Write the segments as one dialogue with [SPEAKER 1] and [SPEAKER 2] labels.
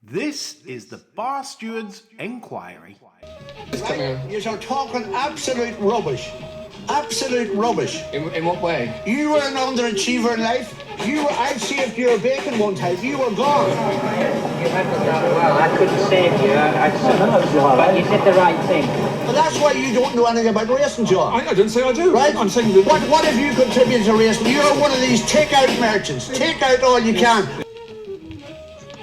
[SPEAKER 1] This is the Bar Stewards Enquiry.
[SPEAKER 2] Right? You're talking absolute rubbish. Absolute rubbish.
[SPEAKER 3] In what way?
[SPEAKER 2] You were an underachiever in life. I saved your bacon one time. You were gone.
[SPEAKER 4] You handled that well. I couldn't save you. But you did the right thing.
[SPEAKER 2] But that's why you don't know anything about racing, John.
[SPEAKER 3] I didn't say I do.
[SPEAKER 2] Right?
[SPEAKER 3] I'm saying that...
[SPEAKER 2] What have you contributed to racing? You're one of these take-out merchants. Take out all you can.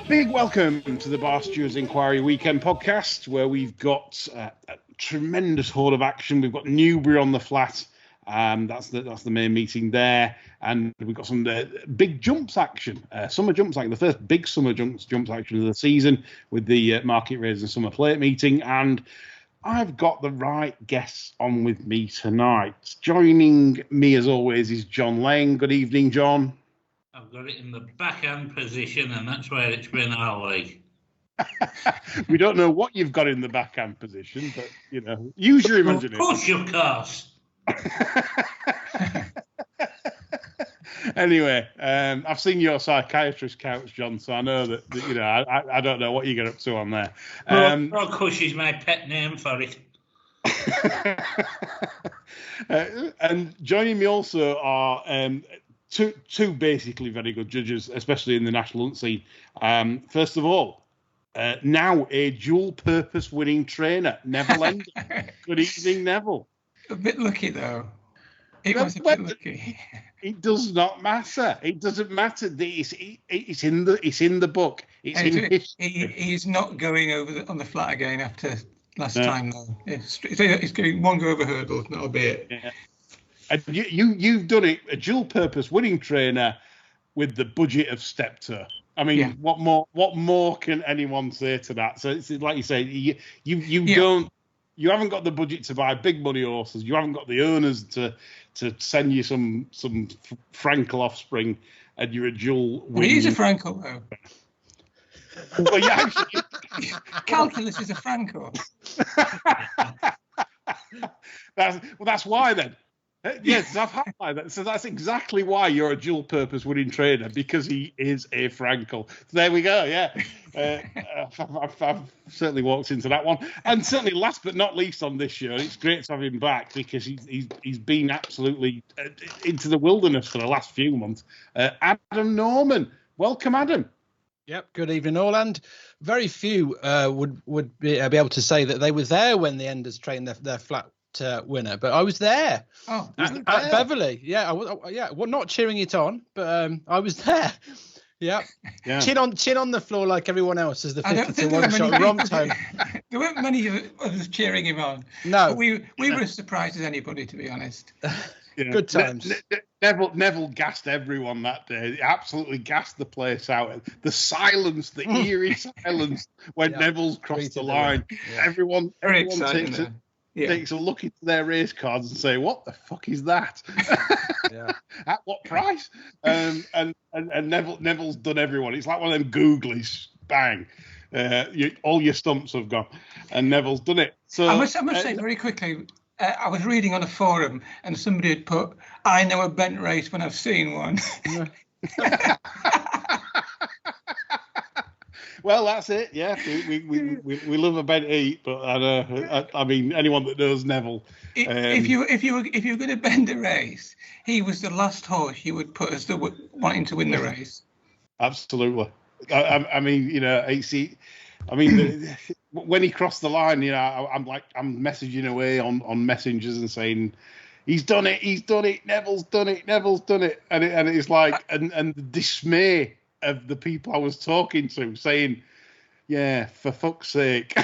[SPEAKER 5] Big welcome to the Bar Stewards Inquiry Weekend podcast, where we've got a tremendous haul of action. We've got Newbury on the flat. That's the main meeting there, and we've got some big jumps action, summer jumps action, the first big summer jumps action of the season with the Market Rasen Summer Plate meeting, and I've got the right guests on with me tonight. Joining me as always is John Lane. Good evening, John.
[SPEAKER 6] I've got it in the backhand position, and that's where it's been all week.
[SPEAKER 5] We don't know what you've got in the backhand position, but, you know, use your imagination.
[SPEAKER 6] Push, of course.
[SPEAKER 5] Anyway, I've seen your psychiatrist couch, John, so I know that you know, I don't know what you get up to on there.
[SPEAKER 6] Push is my pet name for it.
[SPEAKER 5] And joining me also are two basically very good judges, especially in the national hunt scene. First of all, now a dual-purpose winning trainer, Neville Ender. Good evening, Neville.
[SPEAKER 3] A bit lucky, though. It was a bit lucky.
[SPEAKER 5] It does not matter. It doesn't matter. It's in the book. It's in history.
[SPEAKER 3] He's not going over on the flat again after last time, though. He's going one go over hurdle, and that'll be it.
[SPEAKER 5] Yeah. And you've done it, a dual-purpose winning trainer with the budget of Steptoe. I mean, yeah. What more can anyone say to that? So it's like you say, you haven't got the budget to buy big money horses. You haven't got the owners to send you some Frankel offspring, and you're a dual.
[SPEAKER 3] Well, he's a Frankel though.
[SPEAKER 5] Well, yeah, actually,
[SPEAKER 3] Calculus is a Frankel.
[SPEAKER 5] That's why then. Yes, I've had that. So that's exactly why you're a dual-purpose winning trainer, because he is a Frankel. So there we go. Yeah, I've certainly walked into that one, and certainly last but not least on this show, it's great to have him back because he's been absolutely into the wilderness for the last few months. Adam Norman, welcome, Adam.
[SPEAKER 7] Yep. Good evening, all. And very few would be able to say that they were there when the Enders trained their flat winner, but I was there.
[SPEAKER 3] Oh,
[SPEAKER 7] at Beverley. Yeah, well, not cheering it on, but I was there. Yeah. Chin on the floor like everyone else as the 50-1 shot romped home.
[SPEAKER 3] There weren't many of us cheering him on.
[SPEAKER 7] No,
[SPEAKER 3] but we were as surprised as anybody, to be honest.
[SPEAKER 5] Yeah.
[SPEAKER 7] Good times.
[SPEAKER 5] Neville gassed everyone that day. He absolutely gassed the place out. The silence, the eerie silence when Neville's crossed the line.
[SPEAKER 7] Yeah.
[SPEAKER 5] Everyone takes a look into their race cards and say, "What the fuck is that? At what price?" And Neville's done everyone. It's like one of them googlies. Bang! All your stumps have gone, and Neville's done it. So
[SPEAKER 3] I must say very quickly. I was reading on a forum, and somebody had put, "I know a bent race when I've seen one."
[SPEAKER 5] Well, that's it. Yeah, we love a bent eat, but I mean, anyone that knows Neville,
[SPEAKER 3] if you were going to bend a race, he was the last horse you would put as the wanting to win the race.
[SPEAKER 5] Absolutely. I mean, you know, when he crossed the line, you know, I'm messaging away on messengers and saying, he's done it, Neville's done it, and it's like, and the dismay of the people I was talking to saying, yeah, for fuck's sake.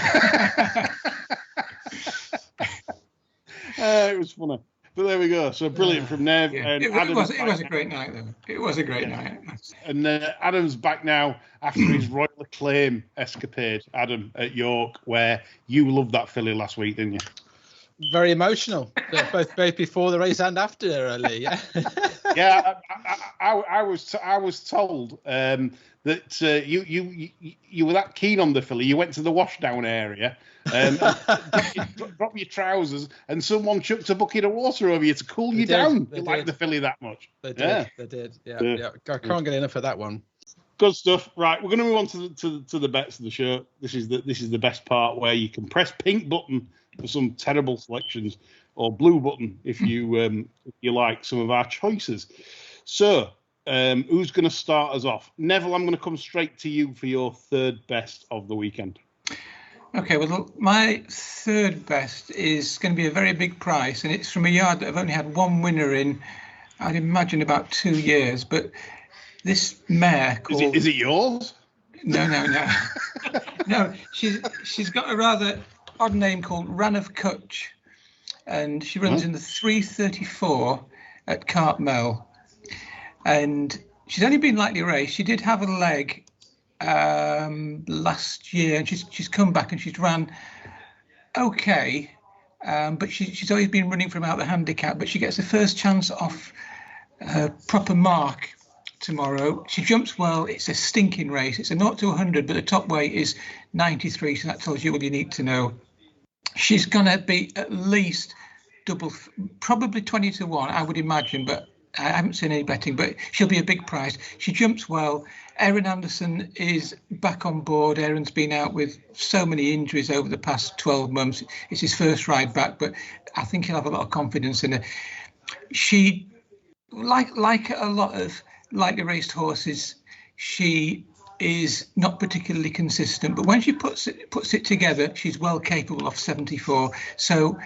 [SPEAKER 5] It was funny. But there we go. So brilliant from Nev.
[SPEAKER 3] Yeah.
[SPEAKER 5] And
[SPEAKER 3] it was a great night, though. It was a great night.
[SPEAKER 5] And Adam's back now after his Royal Acclaim escapade, Adam, at York, where you loved that filly last week, didn't you?
[SPEAKER 7] Very emotional, both before the race and after, Lee. Yeah.
[SPEAKER 5] Yeah, I was told that you were that keen on the filly. You went to the washdown area, drop your trousers, and someone chucked a bucket of water over you to cool you down. You liked the filly that much.
[SPEAKER 7] They did. Yeah. I can't get enough of that one.
[SPEAKER 5] Good stuff. Right, we're going to move on to the bets of the show. This is the best part where you can press pink button for some terrible selections, or blue button if you like some of our choices. So, who's going to start us off? Neville, I'm going to come straight to you for your third best of the weekend.
[SPEAKER 3] Okay, well, look, my third best is going to be a very big price, and it's from a yard that I've only had one winner in, I'd imagine, about 2 years. But this mare called...
[SPEAKER 5] Is it yours?
[SPEAKER 3] No. No, she's got a rather odd name called Ran of Cutch, and she runs in the 3:34 at Cartmel. And she's only been lightly raced. She did have a leg last year, and she's come back and she's ran okay, but she's always been running from out the handicap. But she gets the first chance off her proper mark tomorrow. She jumps well. It's a stinking race. It's a 0 to 100, but the top weight is 93, so that tells you all you need to know. She's gonna be at least double, probably 20 to 1, I would imagine, but I haven't seen any betting, but she'll be a big price. She jumps well. Aaron Anderson is back on board. Aaron's been out with so many injuries over the past 12 months. It's his first ride back, but I think he'll have a lot of confidence in her. She, like a lot of lightly raced horses, she is not particularly consistent, but when she puts it together, she's well capable of 74. So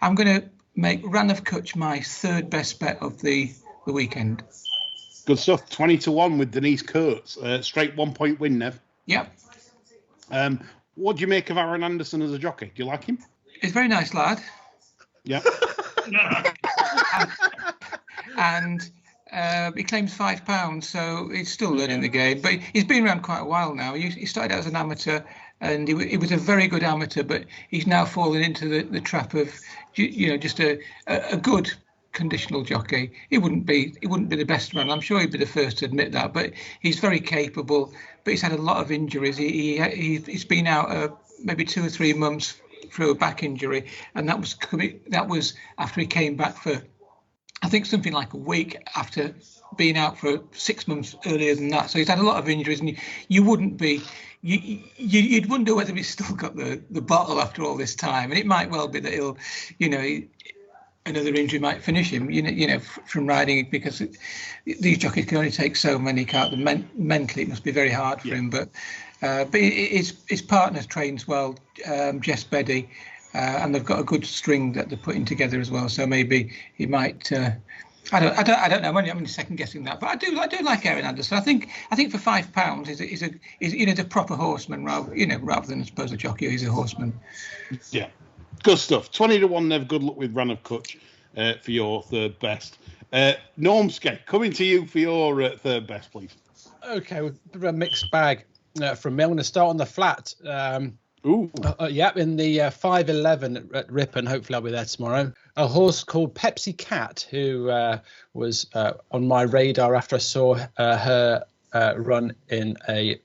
[SPEAKER 3] I'm going to make Ran of Cutch my third best bet of the weekend.
[SPEAKER 5] Good stuff. 20 to 1 with Denise Coates. Straight 1 point win, Nev.
[SPEAKER 3] Yep.
[SPEAKER 5] What do you make of Aaron Anderson as a jockey? Do you like him?
[SPEAKER 3] He's a very nice lad.
[SPEAKER 5] Yeah.
[SPEAKER 3] and he claims £5, so he's still learning the game. But he's been around quite a while now. He started out as an amateur, and he was a very good amateur, but he's now fallen into the trap of, just a good conditional jockey. He wouldn't be the best man. I'm sure he'd be the first to admit that, but he's very capable. But he's had a lot of injuries. He's been out maybe 2 or 3 months through a back injury, and that was after he came back for, I think, something like a week after being out for 6 months earlier than that. So he's had a lot of injuries, and you'd wonder whether he's still got the bottle after all this time. And it might well be that he'll, another injury might finish him, from riding, because these jockeys can only take so many cards. Mentally, it must be very hard for him. But his partner trains well, Jess Beddy, and they've got a good string that they're putting together as well. So maybe he might. I don't know. I'm only second guessing that, but I do like Aaron Anderson. I think for £5 is a proper horseman, rather than, I suppose, a jockey. He's a horseman.
[SPEAKER 5] Yeah. Good stuff. 20 to 1, Nev. Good luck with Ran of Cutch for your third best. Normsky, coming to you for your third best, please.
[SPEAKER 7] Okay, we've a mixed bag from me. I'm going to start on the flat. In the 5:11 at Ripon. Hopefully I'll be there tomorrow. A horse called Pepsi Cat, who was on my radar after I saw her run in a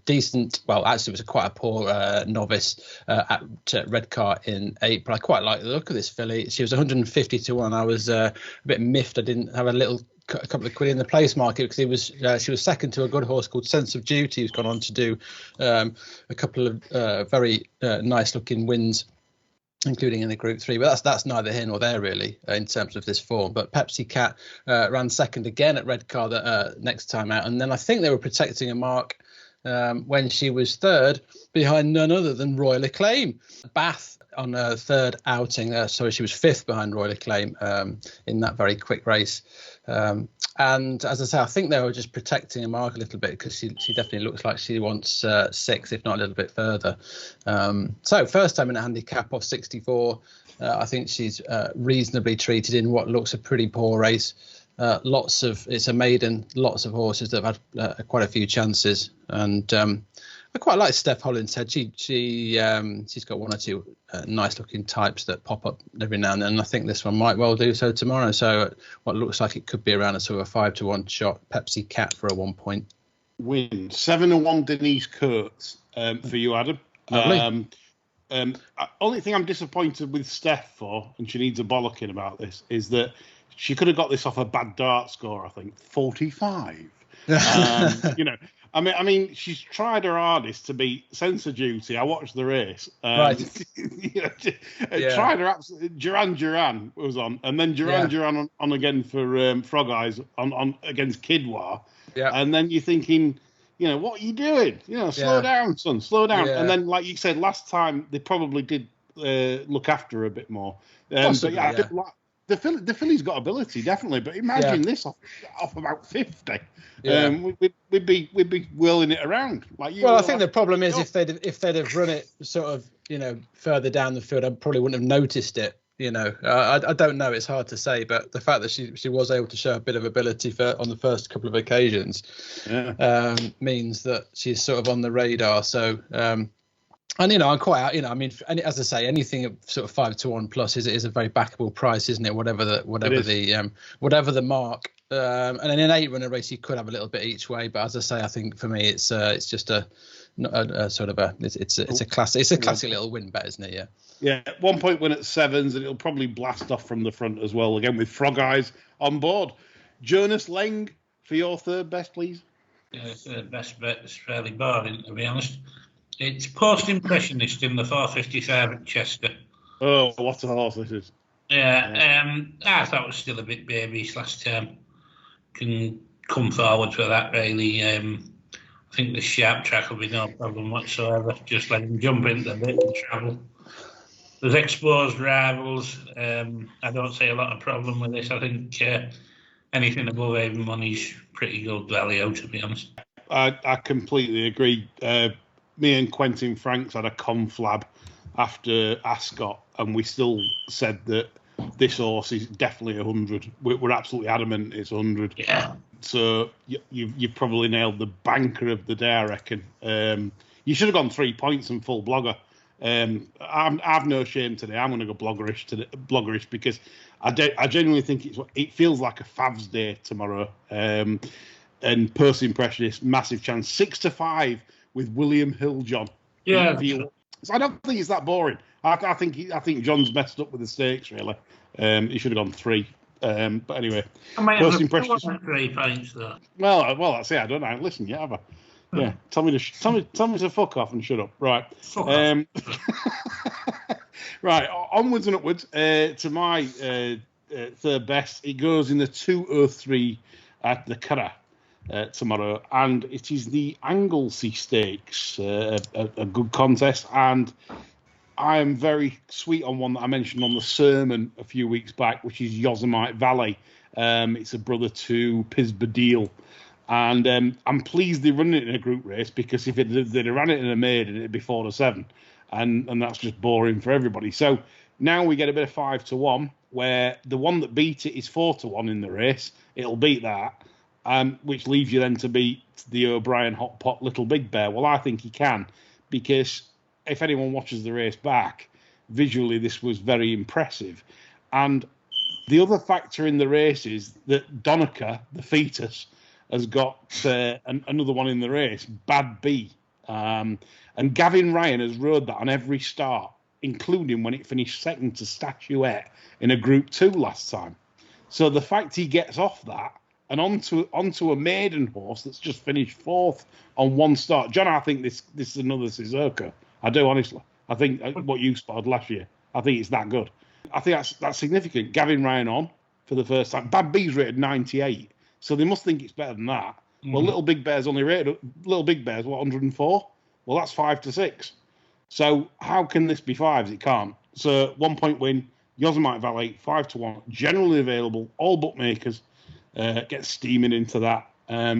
[SPEAKER 7] decent, well, actually it was quite a poor novice at Redcar in April. I quite like the look of this filly. She was 150 to 1. I was a bit miffed I didn't have a couple of quid in the place market, because she was second to a good horse called Sense of Duty, who's gone on to do a couple of very nice looking wins, including in the Group 3. But that's neither here nor there, really, in terms of this form. But Pepsi Cat ran second again at Redcar the next time out. And then I think they were protecting a mark when she was third, behind none other than Royal Acclaim. Bath on her third outing. So she was fifth behind Royal Acclaim in that very quick race. And as I say, I think they were just protecting a mark a little bit, because she definitely looks like she wants 6, if not a little bit further. So first time in a handicap of 64. I think she's reasonably treated in what looks a pretty poor race. It's a maiden, lots of horses that have had quite a few chances. And I quite like Steph Hollinshead. She's got 1 or 2 nice looking types that pop up every now and then. And I think this one might well do so tomorrow. So what looks like it could be around a sort of a 5 to 1 shot. Pepsi Cat for a 1 point
[SPEAKER 5] win. 7 to 1 Denise Coates for you, Adam.
[SPEAKER 7] Lovely.
[SPEAKER 5] Only thing I'm disappointed with Steph for, and she needs a bollocking about this, is that she could have got this off a bad dart score. I think 45. I mean, she's tried her hardest to beat Sense of Duty. I watched the race.
[SPEAKER 7] Right.
[SPEAKER 5] Tried her absolutely. Duran was on, and then Duran on again for Frog Eyes on against Kidwar.
[SPEAKER 7] Yeah.
[SPEAKER 5] And then you're thinking, what are you doing? Slow down, son, slow down.
[SPEAKER 7] Yeah.
[SPEAKER 5] And then, like you said, last time they probably did look after her a bit more.
[SPEAKER 7] Possibly,
[SPEAKER 5] but yeah. The filly's got ability, definitely, but imagine this off about 50.
[SPEAKER 7] Yeah.
[SPEAKER 5] We'd be whirling it around. I
[SPEAKER 7] think the problem is if they'd have run it sort of further down the field, I probably wouldn't have noticed it. I don't know. It's hard to say, but the fact that she was able to show a bit of ability on the first couple of occasions means that she's sort of on the radar. So. And I'm quite out. I mean, as I say, anything at sort of 5-1 plus is a very backable price, isn't it? Whatever the mark. And in an 8-runner race, you could have a little bit each way. But as I say, I think for me, it's just a sort of it's a classic little win bet, isn't it? Yeah.
[SPEAKER 5] Yeah, 1 point win at sevens, and it'll probably blast off from the front as well. Again with Frog Eyes on board. Jonas Leng for your third best, please.
[SPEAKER 6] Yeah, it's the best bet. It's fairly boring, to be honest. It's post-impressionist in the 455 at Chester.
[SPEAKER 5] Oh, what a horse this is.
[SPEAKER 6] Yeah. I thought it was still a bit babyish last time. Can come forward for that, really. I think the sharp track will be no problem whatsoever. Just let him jump into the bit and travel. There's exposed rivals. I don't see a lot of problem with this. I think anything above even money's pretty good value, to be honest.
[SPEAKER 5] I completely agree. Me and Quentin Franks had a conflab after Ascot, and we still said that this horse is definitely 100. We're absolutely adamant it's 100.
[SPEAKER 6] Yeah.
[SPEAKER 5] So you've probably nailed the banker of the day, I reckon. You should have gone 3 points and full blogger. I've no shame today. I'm going to go bloggerish because I genuinely think it feels like a Favs day tomorrow. And Post Impressionist, massive chance, 6-5 with William Hill-John.
[SPEAKER 6] Yeah.
[SPEAKER 5] So I don't think it's that boring. I think John's messed up with the stakes really. He should have gone 3. But anyway, Post Impressionist.
[SPEAKER 6] 3 points though.
[SPEAKER 5] Well, that's it. I don't know. Listen, yet have I? Yeah, tell me to fuck off and shut up. Right.
[SPEAKER 6] Fuck off.
[SPEAKER 5] Right, onwards and upwards to my third best. It goes in the 203 at the Curragh tomorrow, and it is the Anglesey Stakes, a good contest. And I am very sweet on one that I mentioned on the sermon a few weeks back, which is Yosemite Valley. It's a brother to Pisbadeel. And I'm pleased they run it in a group race, because if they'd have ran it in a maiden, it'd be 4-7. And that's just boring for everybody. So now we get a bit of 5-1, where the one that beat it is 4-1 in the race. It'll beat that, which leaves you then to beat the O'Brien Hot Pot Little Big Bear. Well, I think he can, because if anyone watches the race back, visually this was very impressive. And the other factor in the race is that Donica, the fetus, has got another one in the race, Bad B. And Gavin Ryan has rode that on every start, including when it finished second to Statuette in a Group 2 last time. So the fact he gets off that and onto a maiden horse that's just finished 4th on one start. John, I think this is another Sissoko. I do, honestly. I think what you spotted last year, I think it's that good. I think that's significant. Gavin Ryan on for the first time. Bad B's rated 98. So they must think it's better than that. Mm. Well, Little Big Bear's only rated. Little Big Bear's 104. Well, that's 5-6. So how can this be 5s? It can't. So 1 point win. Yosemite Valley 5-1. Generally available. All bookmakers get steaming into that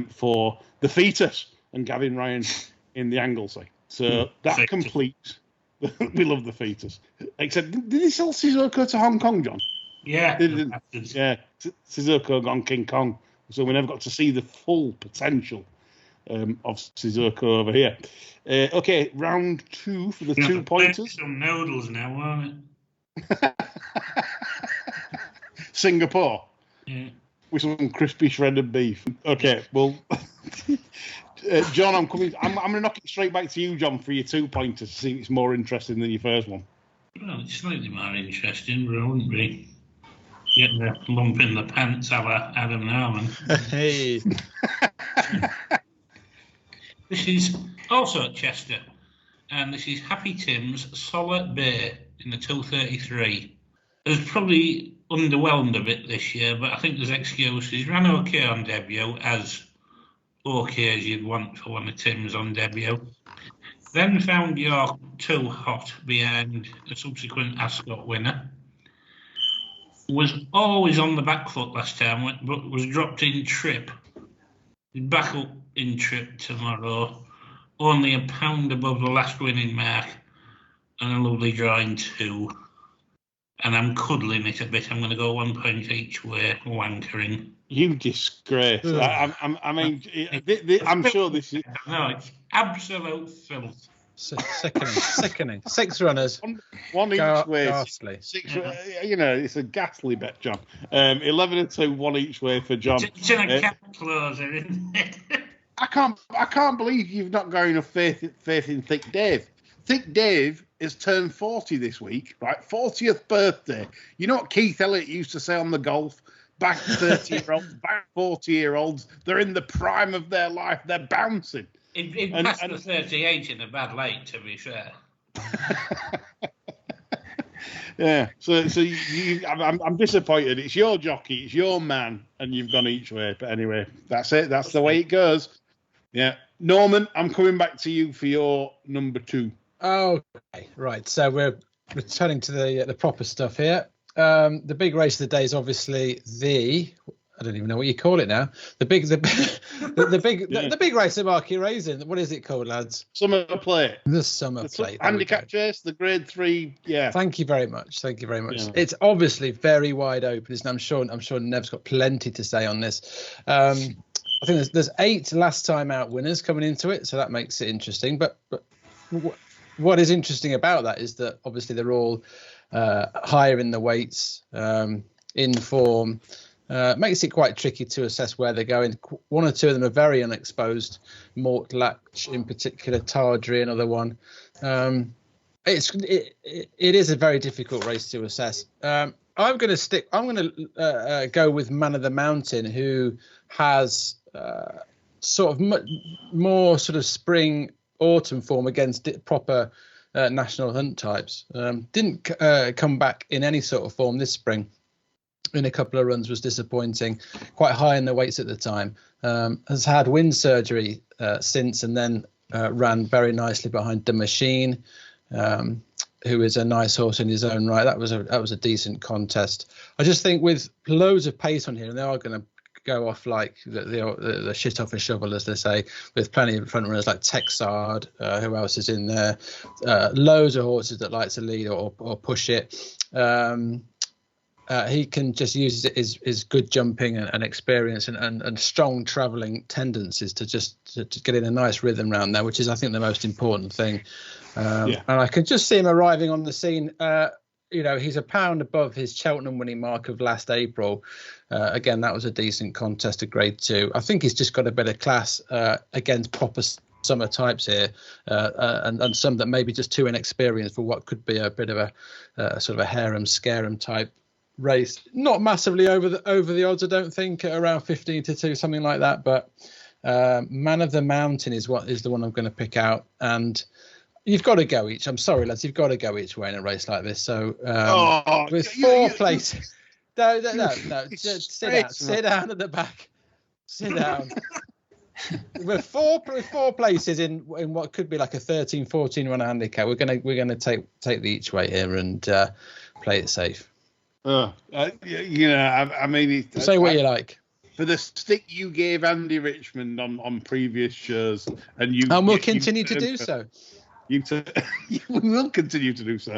[SPEAKER 5] for the fetus and Gavin Ryan in the Anglesey. So that completes. We love the fetus. Except, did he sell Sissoko to Hong Kong, John?
[SPEAKER 6] Yeah.
[SPEAKER 5] Yeah. Sissoko gone King Kong. So we never got to see the full potential of Sissoko over here. Okay, round 2 for the 2 pointers.
[SPEAKER 6] Some noodles now, aren't it?
[SPEAKER 5] Singapore.
[SPEAKER 6] Yeah.
[SPEAKER 5] With some crispy shredded beef. Okay, well, John, I'm coming. I'm going to knock it straight back to you, John, for your 2 pointers to see if it's more interesting than your first one.
[SPEAKER 6] Well, it's slightly more interesting, but it wouldn't be getting the lump in the pants a la Adam Norman.
[SPEAKER 7] Hey.
[SPEAKER 6] This is also at Chester, and this is Happy Tim's Solid Bay in the 233. It was probably underwhelmed a bit this year, but I think there's excuses. Ran okay on debut, as okay as you'd want for one of Tim's on debut. Then found York too hot behind a subsequent Ascot winner. Was always on the back foot last time, but was dropped in trip. He's back up in trip tomorrow. Only a pound above the last winning mark, and a lovely drawing 2. And I'm cuddling it a bit. I'm going to go 1 point each way, wankering.
[SPEAKER 5] You disgrace. I mean, I'm sure this is...
[SPEAKER 6] No, it's absolute filth.
[SPEAKER 7] Sickening. 6 runners.
[SPEAKER 5] One each way.
[SPEAKER 7] Ghastly.
[SPEAKER 5] 6, it's a ghastly bet, John. 11 and 2, 1 each way for John.
[SPEAKER 6] It's in a cap closer, isn't it?
[SPEAKER 5] I can't believe you've not got enough faith in Thick Dave. Thick Dave has turned 40 this week, right? 40th birthday. You know what Keith Elliott used to say on the golf? Back 30-year-olds, back 40-year-olds. They're in the prime of their life. They're bouncing.
[SPEAKER 6] It passed the 38 in a bad light, to be fair.
[SPEAKER 5] Yeah. So I'm disappointed. It's your jockey, it's your man, and you've gone each way. But anyway, that's it. That's the way it goes. Yeah. Norman, I'm coming back to you for your number 2.
[SPEAKER 7] Okay, right. So we're returning to the proper stuff here. The big race of the day is obviously I don't even know what you call it now. The big race of Market Rasen. What is it called, lads?
[SPEAKER 5] Summer Plate.
[SPEAKER 7] The Summer Plate.
[SPEAKER 5] Handicap chase, the Grade 3. Yeah.
[SPEAKER 7] Thank you very much.
[SPEAKER 5] Yeah.
[SPEAKER 7] It's obviously very wide open. And I'm sure Nev's got plenty to say on this. I think there's 8 last time out winners coming into it, so that makes it interesting. But what is interesting about that is that obviously they're all higher in the weights, in form. Makes it quite tricky to assess where they're going. 1 or 2 of them are very unexposed. Mortlach in particular, Tardry another one. It is a very difficult race to assess. I'm going to go with Man of the Mountain, who has sort of more sort of spring autumn form against proper national hunt types. Didn't come back in any sort of form this spring. In a couple of runs was disappointing, quite high in the weights at the time. Has had wind surgery since, and then ran very nicely behind the Machine, who is a nice horse in his own right. That was a decent contest. I just think with loads of pace on here, and they are going to go off like the shit off a shovel, as they say, with plenty of front runners like Texard. Who else is in there? Loads of horses that like to lead or push it. He can just use his good jumping and experience and strong travelling tendencies to get in a nice rhythm round there, which is, I think, the most important thing. And I can just see him arriving on the scene. He's a pound above his Cheltenham winning mark of last April. Again, that was a decent contest, a Grade 2. I think he's just got a bit of class against proper summer types here, and some that maybe just too inexperienced for what could be a bit of a sort of a harem-scarem type race. Not massively over the odds, I don't think, at around 15-2, something like that. But Man of the Mountain is the one I'm going to pick out, and you've got to go each. I'm sorry, lads, you've got to go each way in a race like this. So with 4 places. No. Just sit down at the back. Sit down. With four places in what could be like a 13-14 run handicap, we're gonna take the each way here and play it safe.
[SPEAKER 5] I mean,
[SPEAKER 7] say what you like.
[SPEAKER 5] For the stick you gave Andy Richmond on previous shows, and
[SPEAKER 7] we'll continue to do so.
[SPEAKER 5] We will continue to do so.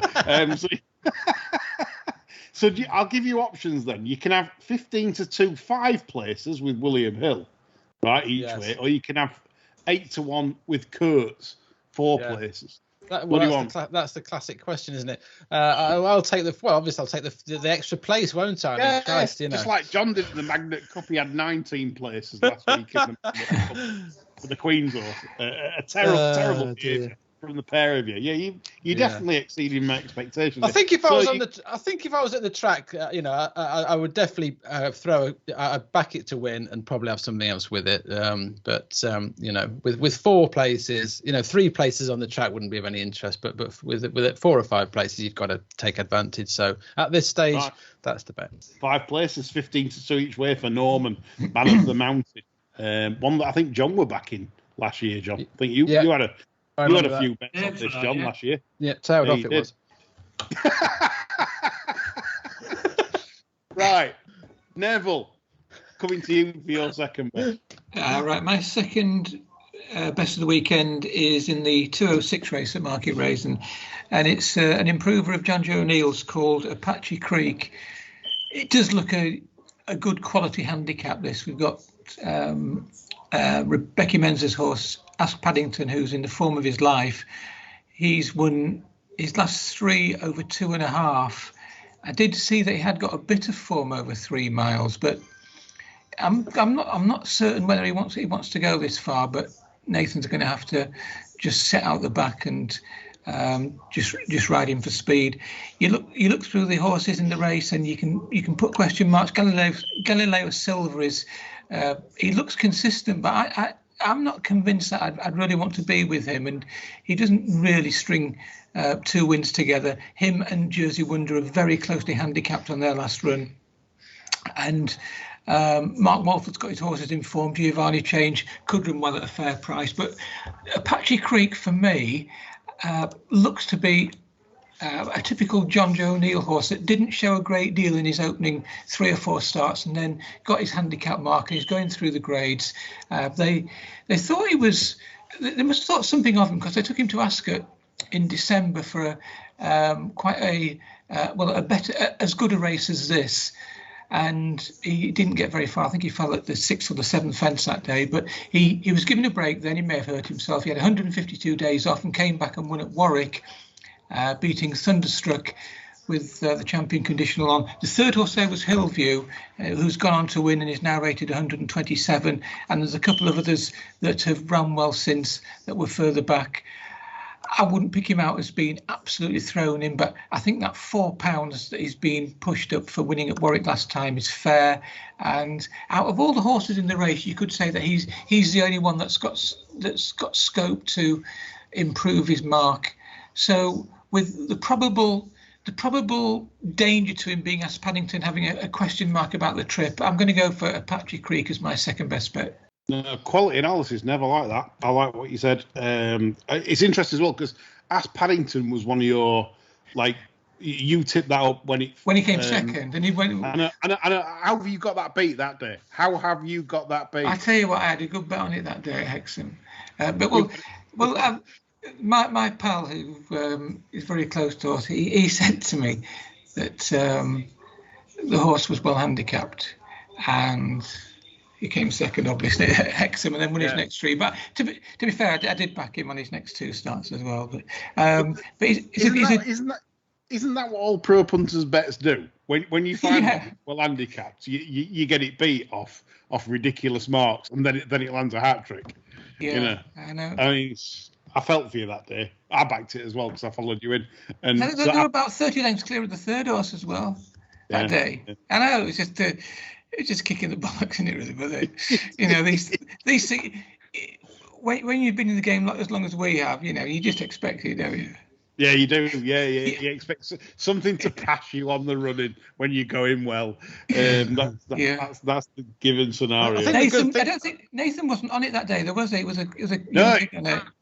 [SPEAKER 5] So I'll give you options then. You can have 15-2, 5 places with William Hill, right, each way, or you can have 8-1 with Kurtz, 4 places. What do you want?
[SPEAKER 7] That's the classic question, isn't it? I'll take obviously I'll take the extra place, won't I?
[SPEAKER 5] Yeah, Christ, just like John did in the Magnet Cup. He had 19 places last week in the Cup for the Queen's horse. A terrible year. from the pair of you. Yeah, you definitely exceeded my expectations.
[SPEAKER 7] I think if I was at the track, I would definitely I'd back it to win and probably have something else with it. With 4 places, 3 places on the track wouldn't be of any interest, but with 4 or 5 places, you've got to take advantage. So at this stage, that's the bet.
[SPEAKER 5] 5 places, 15-2 each way for Norman, man of the mountain. One that I think John were backing last year, John. I think you had a few bets on this, John, last year.
[SPEAKER 7] Yeah, tailed off it was.
[SPEAKER 5] Right, Neville, coming to you for your second bet.
[SPEAKER 3] Right, my second best of the weekend is in the 206 race at Market Rasen, and it's an improver of John Joe O'Neill's called Apache Creek. It does look a good quality handicap. This we've got Becky Menz's horse Ask Paddington, who's in the form of his life. He's won his last 3 over 2.5. I did see that he had got a bit of form over 3 miles, but I'm not certain whether he wants to go this far. But Nathan's going to have to just set out the back and just ride him for speed. You look through the horses in the race, and you can put question marks. Galileo Silva is he looks consistent, but I'm not convinced that I'd really want to be with him, and he doesn't really string 2 wins together. Him and Jersey Wonder are very closely handicapped on their last run, and Mark Walford's got his horses in form. Giovanni Change could run well at a fair price, but Apache Creek for me looks to be a typical John Joe O'Neill horse that didn't show a great deal in his opening 3 or 4 starts, and then got his handicap mark, and he's going through the grades. They thought they must have thought something of him, because they took him to Ascot in December for as good a race as this, and he didn't get very far. I think he fell at the 6th or the 7th fence that day, but he was given a break then. He may have hurt himself. He had 152 days off and came back and won at Warwick, beating Thunderstruck with the champion conditional on. The 3rd horse there was Hillview, who's gone on to win and is now rated 127. And there's a couple of others that have run well since that were further back. I wouldn't pick him out as being absolutely thrown in, but I think that £4 that he's been pushed up for winning at Warwick last time is fair. And out of all the horses in the race, you could say that he's the only one that's got scope to improve his mark. So with the probable danger to him being Ask Paddington having a question mark about the trip, I'm going to go for Apache Creek as my second best bet.
[SPEAKER 5] Quality analysis, never like that. I like what you said. It's interesting as well, because Ask Paddington was one of your, you tipped that up when he came second, and he went. And how have you got that beat that day? How have you got that beat?
[SPEAKER 3] I tell you what, I had a good bet on it that day at Hexham. My pal, who is very close to us, he said to me that the horse was well handicapped, and he came second, obviously, at Hexham, and then won his next 3. But to be fair, I did back him on his next 2 starts as well. But
[SPEAKER 5] isn't that what all pro punters bets do? When you find well handicapped, you get it beat off ridiculous marks, and then it lands a hat trick.
[SPEAKER 3] Yeah, I know.
[SPEAKER 5] I mean, I felt for you that day. I backed it as well because I followed you in. And
[SPEAKER 3] they were about 30 lengths clear of the 3rd horse as well that day. Yeah. I know, it's just kicking the bollocks in it, really. But these things, when you've been in the game as long as we have, you just expect it, don't you?
[SPEAKER 5] Yeah, you do. Yeah. You expect something to pass you on the running when you're going well. That's the given scenario.
[SPEAKER 3] I don't think Nathan wasn't on it that day. There was it was a
[SPEAKER 5] no.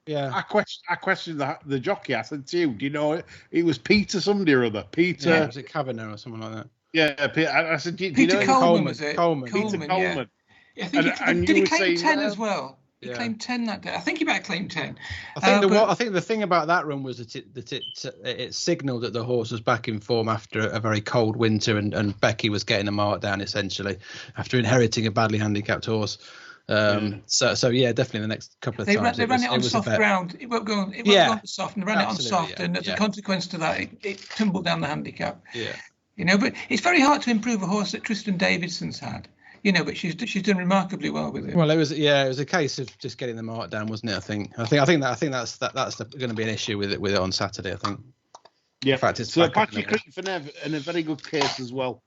[SPEAKER 3] Yeah.
[SPEAKER 5] I questioned the jockey. I said to you, do you know it was Peter somebody or other? Peter.
[SPEAKER 7] Yeah, was it Kavanagh or something like that?
[SPEAKER 5] Yeah, Peter. I said, do you
[SPEAKER 3] Peter
[SPEAKER 5] know
[SPEAKER 3] Coleman, was it?
[SPEAKER 7] Coleman.
[SPEAKER 5] Peter Coleman.
[SPEAKER 3] Yeah. I think did he claim 10 as well? He claimed 10 that day. I think he might have claimed 10.
[SPEAKER 7] I think the thing about that run was that it signalled that the horse was back in form after a very cold winter, and Becky was getting a mark down essentially after inheriting a badly handicapped horse. So definitely the next couple of times
[SPEAKER 3] they ran it on soft ground. It won't go on the soft, and they ran it on soft, and as a consequence to that, it tumbled down the handicap.
[SPEAKER 7] Yeah.
[SPEAKER 3] But it's very hard to improve a horse that Tristan Davidson's had. but she's done remarkably well with it.
[SPEAKER 7] Well, it was a case of just getting the mark down, wasn't it? I think that's going to be an issue with it on Saturday. I think.
[SPEAKER 5] Yeah.
[SPEAKER 7] In fact, it's
[SPEAKER 5] so Patchy Creek for Nev in a very good case as well.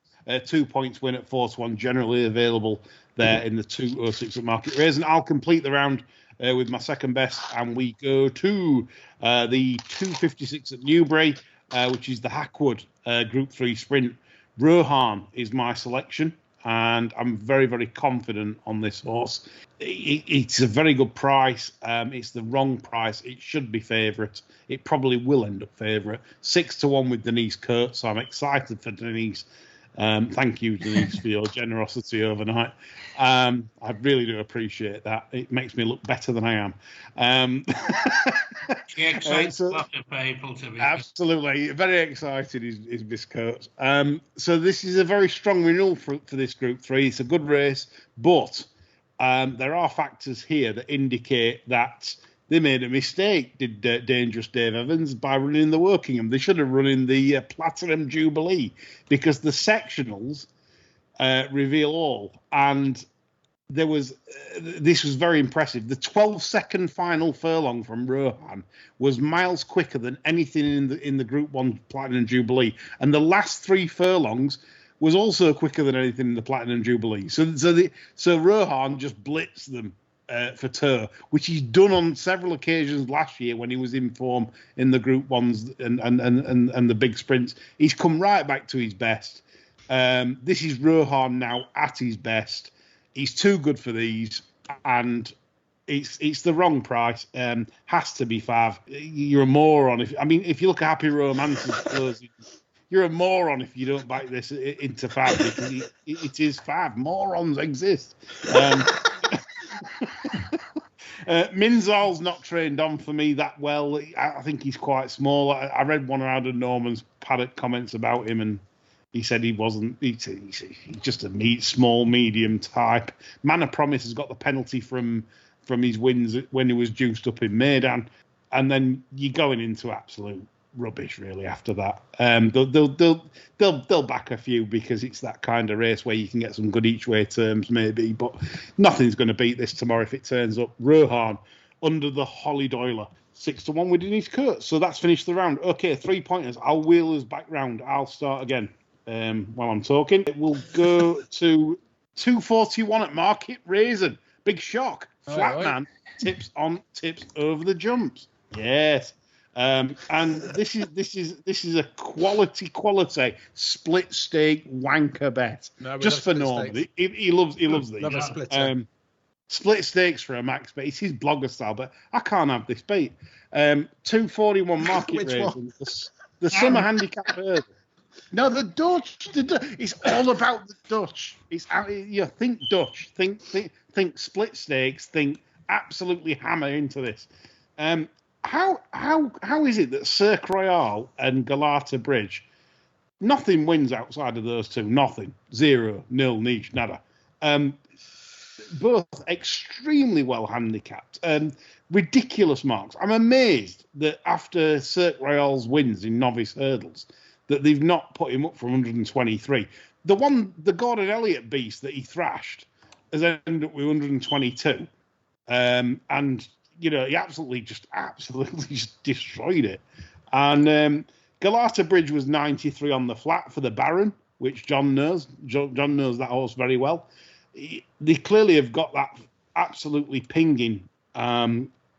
[SPEAKER 5] 2 points win at 4-1, generally available there in the 206 at Market Rasen. I'll complete the round with my second best, and we go to the 256 at Newbury, which is the Hackwood Group 3 Sprint. Rohan is my selection, and I'm very, very confident on this horse. It's a very good price. It's the wrong price. It should be favourite. It probably will end up favourite. 6-1 with Denise Kurtz, so I'm excited for Denise. Thank you, Denise, for your generosity overnight. I really do appreciate that. It makes me look better than I am.
[SPEAKER 6] She excites a lot of people to be.
[SPEAKER 5] Absolutely. Very excited is Miss Kurtz. So this is a very strong renewal for this Group 3. It's a good race, but there are factors here that indicate that they made a mistake, did Dangerous Dave Evans, by running the Workingham. They should have run in the Platinum Jubilee, because the sectionals reveal all. And this was very impressive. The 12-second final furlong from Rohan was miles quicker than anything in the Group 1 Platinum Jubilee. And the last 3 furlongs was also quicker than anything in the Platinum Jubilee. So Rohan just blitzed them for Tur, which he's done on several occasions last year when he was in form in the Group 1s and the big sprints. He's come right back to his best. This is Rohan now at his best. He's too good for these, and it's the wrong price. Has to be Fav. You're a moron. If you look at Happy Romance's closing, you're a moron if you don't back this into Fav, because it is Fav. Morons exist. Minzal's not trained on for me that well. I think he's quite small. I read one of Adam Norman's paddock comments about him, and he said he wasn't. He's just a small, medium type. Man of Promise has got the penalty from his wins when he was juiced up in Maidan, and then you're going into absolute rubbish really after that. They'll back a few because it's that kind of race where you can get some good each way terms maybe, but nothing's going to beat this tomorrow if it turns up. Rohan under the Holly Doyler, 6-1 with Denise Kurtz. So that's finished the round. Okay, 3 pointers. I'll wheel us back round. I'll start again while I'm talking. We'll go to 241 at Market Rasen. Big shock. Flatman tips over the jumps. Yes. And this is a quality split stake wanker bet. No, just for Norman. He loves these.
[SPEAKER 7] Love a splitter.
[SPEAKER 5] Split stakes for a max bet. It's his blogger style, but I can't have this bait. 241 Market Rasen. The summer handicap hurdle. No, the Dutch. It's all about the Dutch. It's think Dutch. Think split stakes. Think absolutely hammer into this. How is it that Cirque Royale and Galata Bridge, nothing wins outside of those two? Nothing. 0, 0, niche, nada. Both extremely well handicapped. Ridiculous marks. I'm amazed that after Cirque Royale's wins in novice hurdles, that they've not put him up for 123. The Gordon Elliott beast that he thrashed has ended up with 122. And he absolutely just destroyed it. And Galata Bridge was 93 on the flat for the Baron, which John knows. John knows that horse very well. They clearly have got that absolutely pinging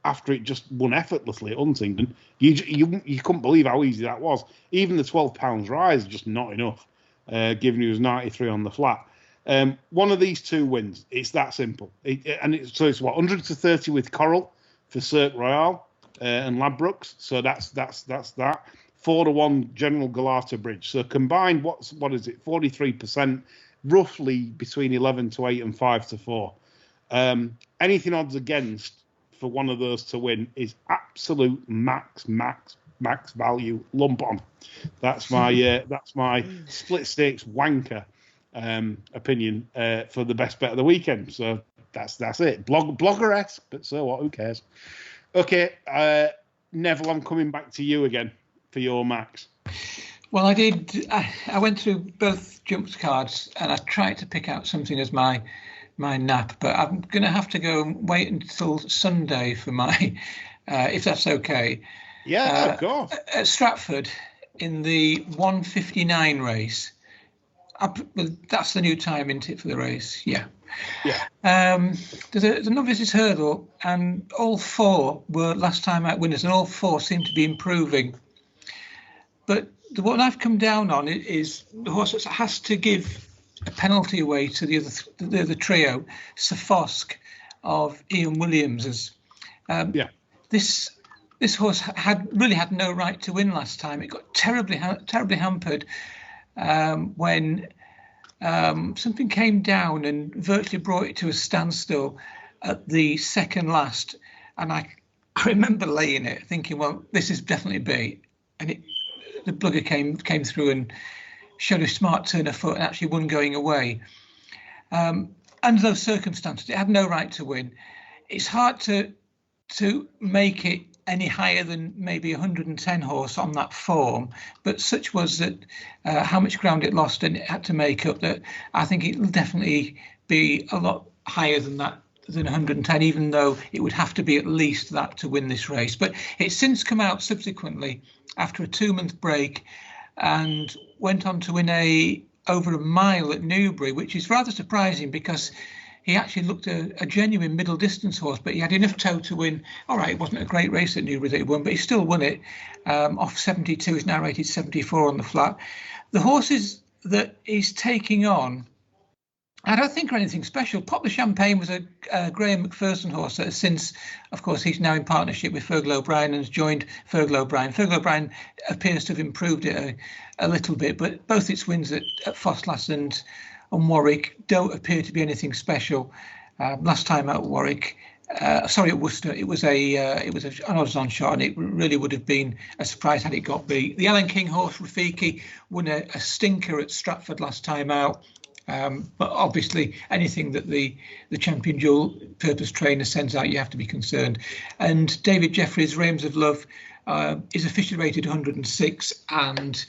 [SPEAKER 5] after it just won effortlessly at Huntingdon. You couldn't believe how easy that was. Even the £12 rise is just not enough, given he was 93 on the flat. One of these two wins. It's that simple. It's what, 100-30 with Coral for Cirque Royale and Ladbrokes. So that's that. 4-1 General Galata Bridge. So combined, what is it? 43%, roughly between 11-8 and 5-4. Anything odds against for one of those to win is absolute max value lump on. That's my split stakes wanker opinion for the best bet of the weekend. So that's it. Blogger-esque, but so what? Who cares? Okay, Neville, I'm coming back to you again for your max.
[SPEAKER 3] Well, I did. I went through both jumps cards and I tried to pick out something as my nap, but I'm going to have to go and wait until Sunday for my, if that's okay.
[SPEAKER 5] Yeah, of course.
[SPEAKER 3] At Stratford in the 1:59 race. That's the new time, isn't it, for the race? Yeah.
[SPEAKER 5] Yeah.
[SPEAKER 3] There's a novices hurdle, and all 4 were last time out winners, and all 4 seem to be improving. But the one I've come down on is the horse that has to give a penalty away to the other trio, Safosk of Ian Williams. This horse really had no right to win last time. It got terribly hampered when something came down and virtually brought it to a standstill at the second last. And I remember laying it, thinking, well, this is definitely B. And the blugger came through and showed a smart turn of foot and actually won going away. Under those circumstances, it had no right to win. It's hard to make it any higher than maybe 110 horse on that form, but such was that how much ground it lost and it had to make up, that I think it'll definitely be a lot higher than that, than 110, even though it would have to be at least that to win this race. But it's since come out subsequently after a 2-month break and went on to win over a mile at Newbury, which is rather surprising because he actually looked a genuine middle distance horse, but he had enough toe to win. All right, it wasn't a great race at Newbury that he won, but he still won it off 72. He's now rated 74 on the flat. The horses that he's taking on, I don't think are anything special. Pop the Champagne was a Graham McPherson horse that has since, of course, he's now in partnership with Fergal O'Brien and has joined Fergal O'Brien. Fergal O'Brien appears to have improved it a little bit, but both its wins at Fostlass and Warwick don't appear to be anything special. Last time out at Warwick, at Worcester, it was an odds-on shot, and it really would have been a surprise had it got beat. The Alan King horse Rafiki won a stinker at Stratford last time out, but obviously anything that the champion dual purpose trainer sends out, you have to be concerned. And David Jeffries' Realms of Love is officially rated 106 and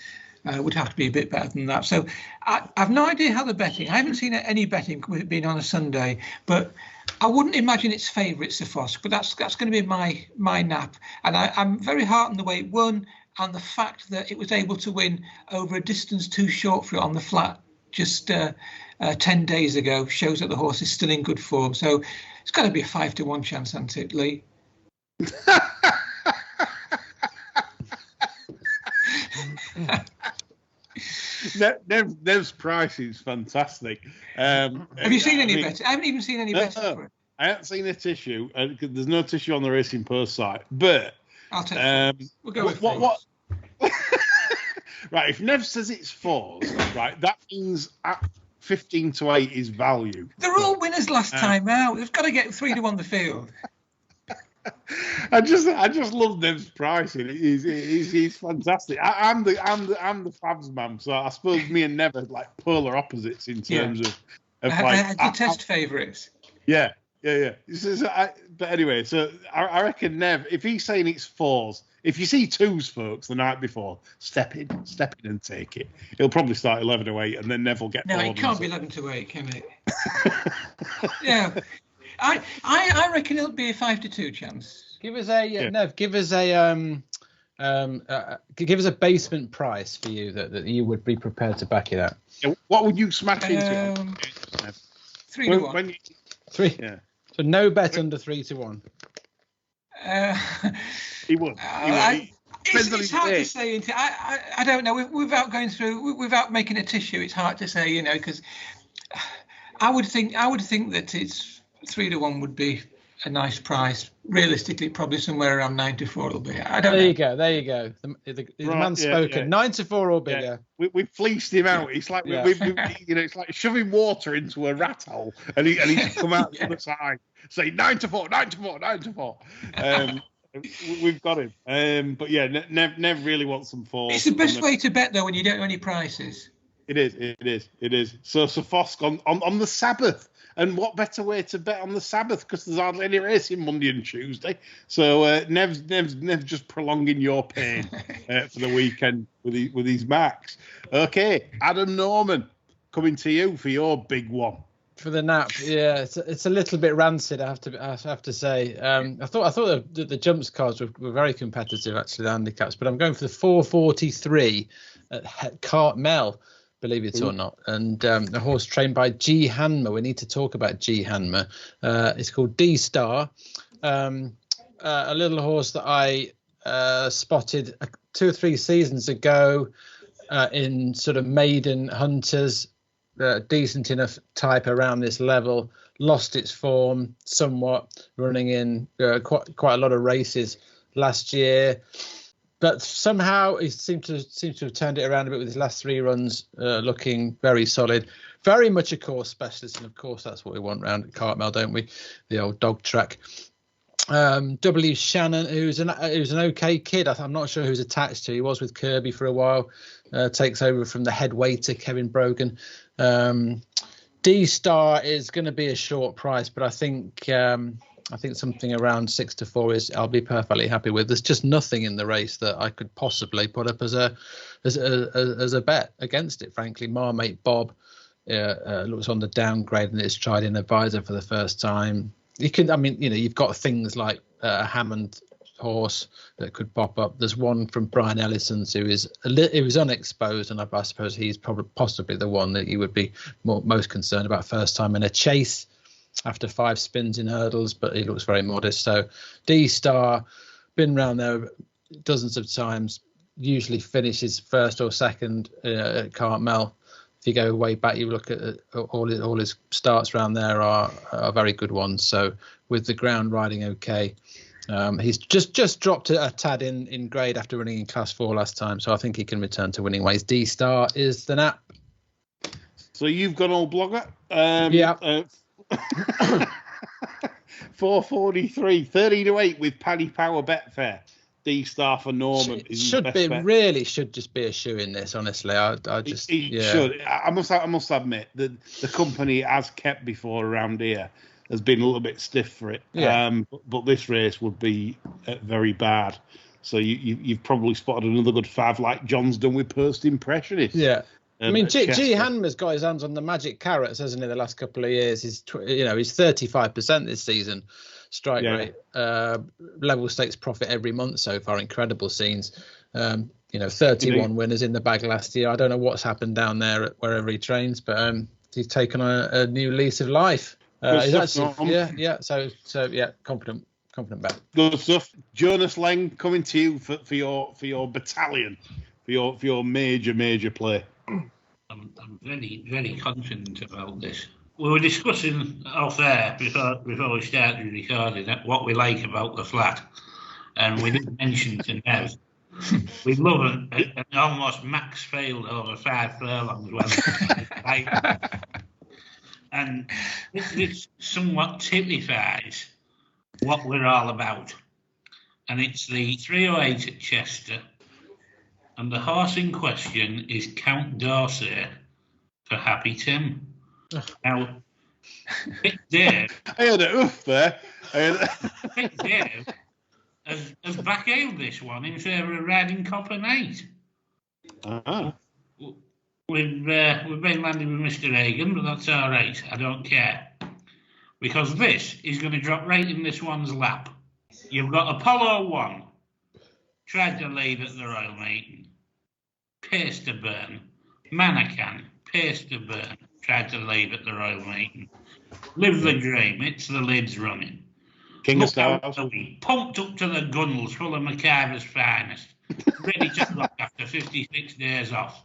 [SPEAKER 3] would have to be a bit better than that. So I've no idea how they're betting. I haven't seen any betting with it being on a Sunday, but I wouldn't imagine it's favourites to Fosk, but that's going to be my nap. And I'm very heartened the way it won, and the fact that it was able to win over a distance too short for it on the flat just 10 days ago shows that the horse is still in good form. So it's got to be a 5-1 chance, hasn't it, Lee?
[SPEAKER 5] Nev's price is fantastic.
[SPEAKER 3] Have you seen any better? I haven't even seen any better for it.
[SPEAKER 5] I haven't seen a tissue. There's no tissue on the Racing Post site, but
[SPEAKER 3] I'll take we'll go with
[SPEAKER 5] what? Right, if Nev says it's 4s, right, that means at 15-8 is value.
[SPEAKER 3] They're all winners last time out. They've got to get 3-1 the field.
[SPEAKER 5] I just love Nev's pricing. He's fantastic. I'm the Fabs man, so I suppose me and Nev are like polar opposites in terms of like
[SPEAKER 3] I test favourites.
[SPEAKER 5] Yeah. But anyway, so I reckon Nev, if he's saying it's 4s, if you see 2s, folks, the night before, step in and take it. It'll probably start 11-8, and then Nev will get.
[SPEAKER 3] No, it can't be 11-8, can it? Yeah. I reckon it'll be a 5-2 chance.
[SPEAKER 7] Give us a Nev. Give us a give us a basement price for you that you would be prepared to back it at.
[SPEAKER 5] Yeah, what would you smack into?
[SPEAKER 3] 3-1.
[SPEAKER 7] 3. Yeah. So no bet under 3-1.
[SPEAKER 5] He would.
[SPEAKER 3] It's hard to say. I don't know. Without going through, without making a tissue, it's hard to say. Because I would think that it's 3-1 would be a nice price. Realistically, probably somewhere around 9-4 it'll be. I don't know.
[SPEAKER 7] There you go. The man's spoken. 9-4 or bigger.
[SPEAKER 5] Yeah. We fleeced him out. It's like it's like shoving water into a rat hole, and he's come out the other side. Say 9-4, 9-4. We've got him. But yeah, Nev really wants some 4s.
[SPEAKER 3] It's the best way to bet though when you don't know any prices.
[SPEAKER 5] It is. So Fosk on the Sabbath. And what better way to bet on the Sabbath? Because there's hardly any racing Monday and Tuesday. So Nev's just prolonging your pain. for the weekend with his marks. Okay, Adam Norman, coming to you for your big one.
[SPEAKER 7] For the nap, yeah, it's a little bit rancid. I have to say. I thought the jumps cards were very competitive, actually, the handicaps. But I'm going for the 443 at Cartmel, believe it or not, and a horse trained by G Hanmer. We need to talk about G Hanmer. It's called D Star, a little horse that I spotted 2 or 3 seasons ago in sort of maiden hunters. Decent enough type around this level, lost its form somewhat, running in quite a lot of races last year, but somehow he seems to have turned it around a bit with his last 3 runs, looking very solid, very much a course specialist, and of course that's what we want round at Cartmel, don't we? The old dog track. W. Shannon, who's an okay kid. I'm not sure who's attached to. He was with Kirby for a while. Takes over from the head waiter Kevin Brogan. D Star is going to be a short price, but I think something around 6 to 4 I'll be perfectly happy with. There's just nothing in the race that I could possibly put up as a bet against it. Frankly, Marmate Bob looks on the downgrade and it's tried in advisor for the first time. You've got things like a Hammond horse that could pop up. There's one from Brian Ellison's who is unexposed, and I suppose he's possibly the one that you would be most concerned about first time in a chase after 5 spins in hurdles, but he looks very modest. So D Star, been round there dozens of times, usually finishes first or second at Cartmel. If you go way back, you look at all his starts around there are very good ones. So with the ground riding okay, he's just dropped a tad in grade after running in Class 4 last time. So I think he can return to winning ways. D Star is the nap.
[SPEAKER 5] So you've gone all blogger.
[SPEAKER 7] Yeah.
[SPEAKER 5] 443, 30-8 with Paddy Power Betfair. D Star for Norman.
[SPEAKER 7] Should just be a shoe in this. Honestly, I just
[SPEAKER 5] should. I must admit that the company it has kept before around here has been a little bit stiff for it.
[SPEAKER 7] Yeah.
[SPEAKER 5] But this race would be very bad. So you've probably spotted another good 5 like John's done with First Impressionist.
[SPEAKER 7] Yeah. I mean, G Hanmer's got his hands on the magic carrots, hasn't he? The last couple of years, he's 35% this season. Strike rate, level stakes profit every month so far. Incredible scenes. 31 winners in the bag last year. I don't know what's happened down there wherever he trains, but he's taken on a new lease of life. So confident bet.
[SPEAKER 5] Good stuff. Jonas Leng coming to you for your battalion, for your major play.
[SPEAKER 6] I'm very, very confident about this. We were discussing off air before we started recording what we like about the flat, and we did mention to Nev we love an almost max failed over 5 furlongs. And this somewhat typifies what we're all about. And it's the 308 at Chester, and the horse in question is Count D'Orsay for Happy Tim. Now, Dave.
[SPEAKER 5] I had an oof there.
[SPEAKER 6] Dave has back-ailed this one in favour of riding Copper Knight. We've been landing with Mr. Hagan, but that's all right. I don't care. Because this is going to drop right in this one's lap. You've got Apollo 1. Tried to lead at the Royal Meeting. Pace to burn. Manacan. Pace to burn. Tried to lead at the Royal Meeting. Live the dream. It's the lids running.
[SPEAKER 5] King of Stars.
[SPEAKER 6] Pumped up to the gunnels, full of McIver's finest. Ready to rock after 56 days off.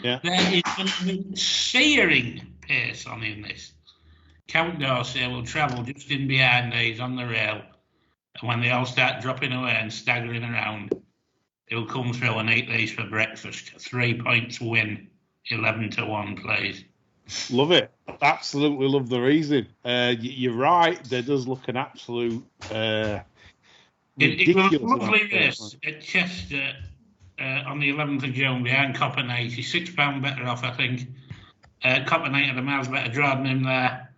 [SPEAKER 5] Yeah.
[SPEAKER 6] There is a searing pace on in this. Count D'Orsay will travel just in behind these on the rail. And when they all start dropping away and staggering around, he'll come through and eat these for breakfast. 3 points win, 11-1, please.
[SPEAKER 5] Love it. Absolutely love the reason. You're right. There does look an absolute
[SPEAKER 6] it was a lovely race at Chester on the 11th of June behind Copper Knight. He's £6 better off, I think. Copper Knight had a miles better draw than him there,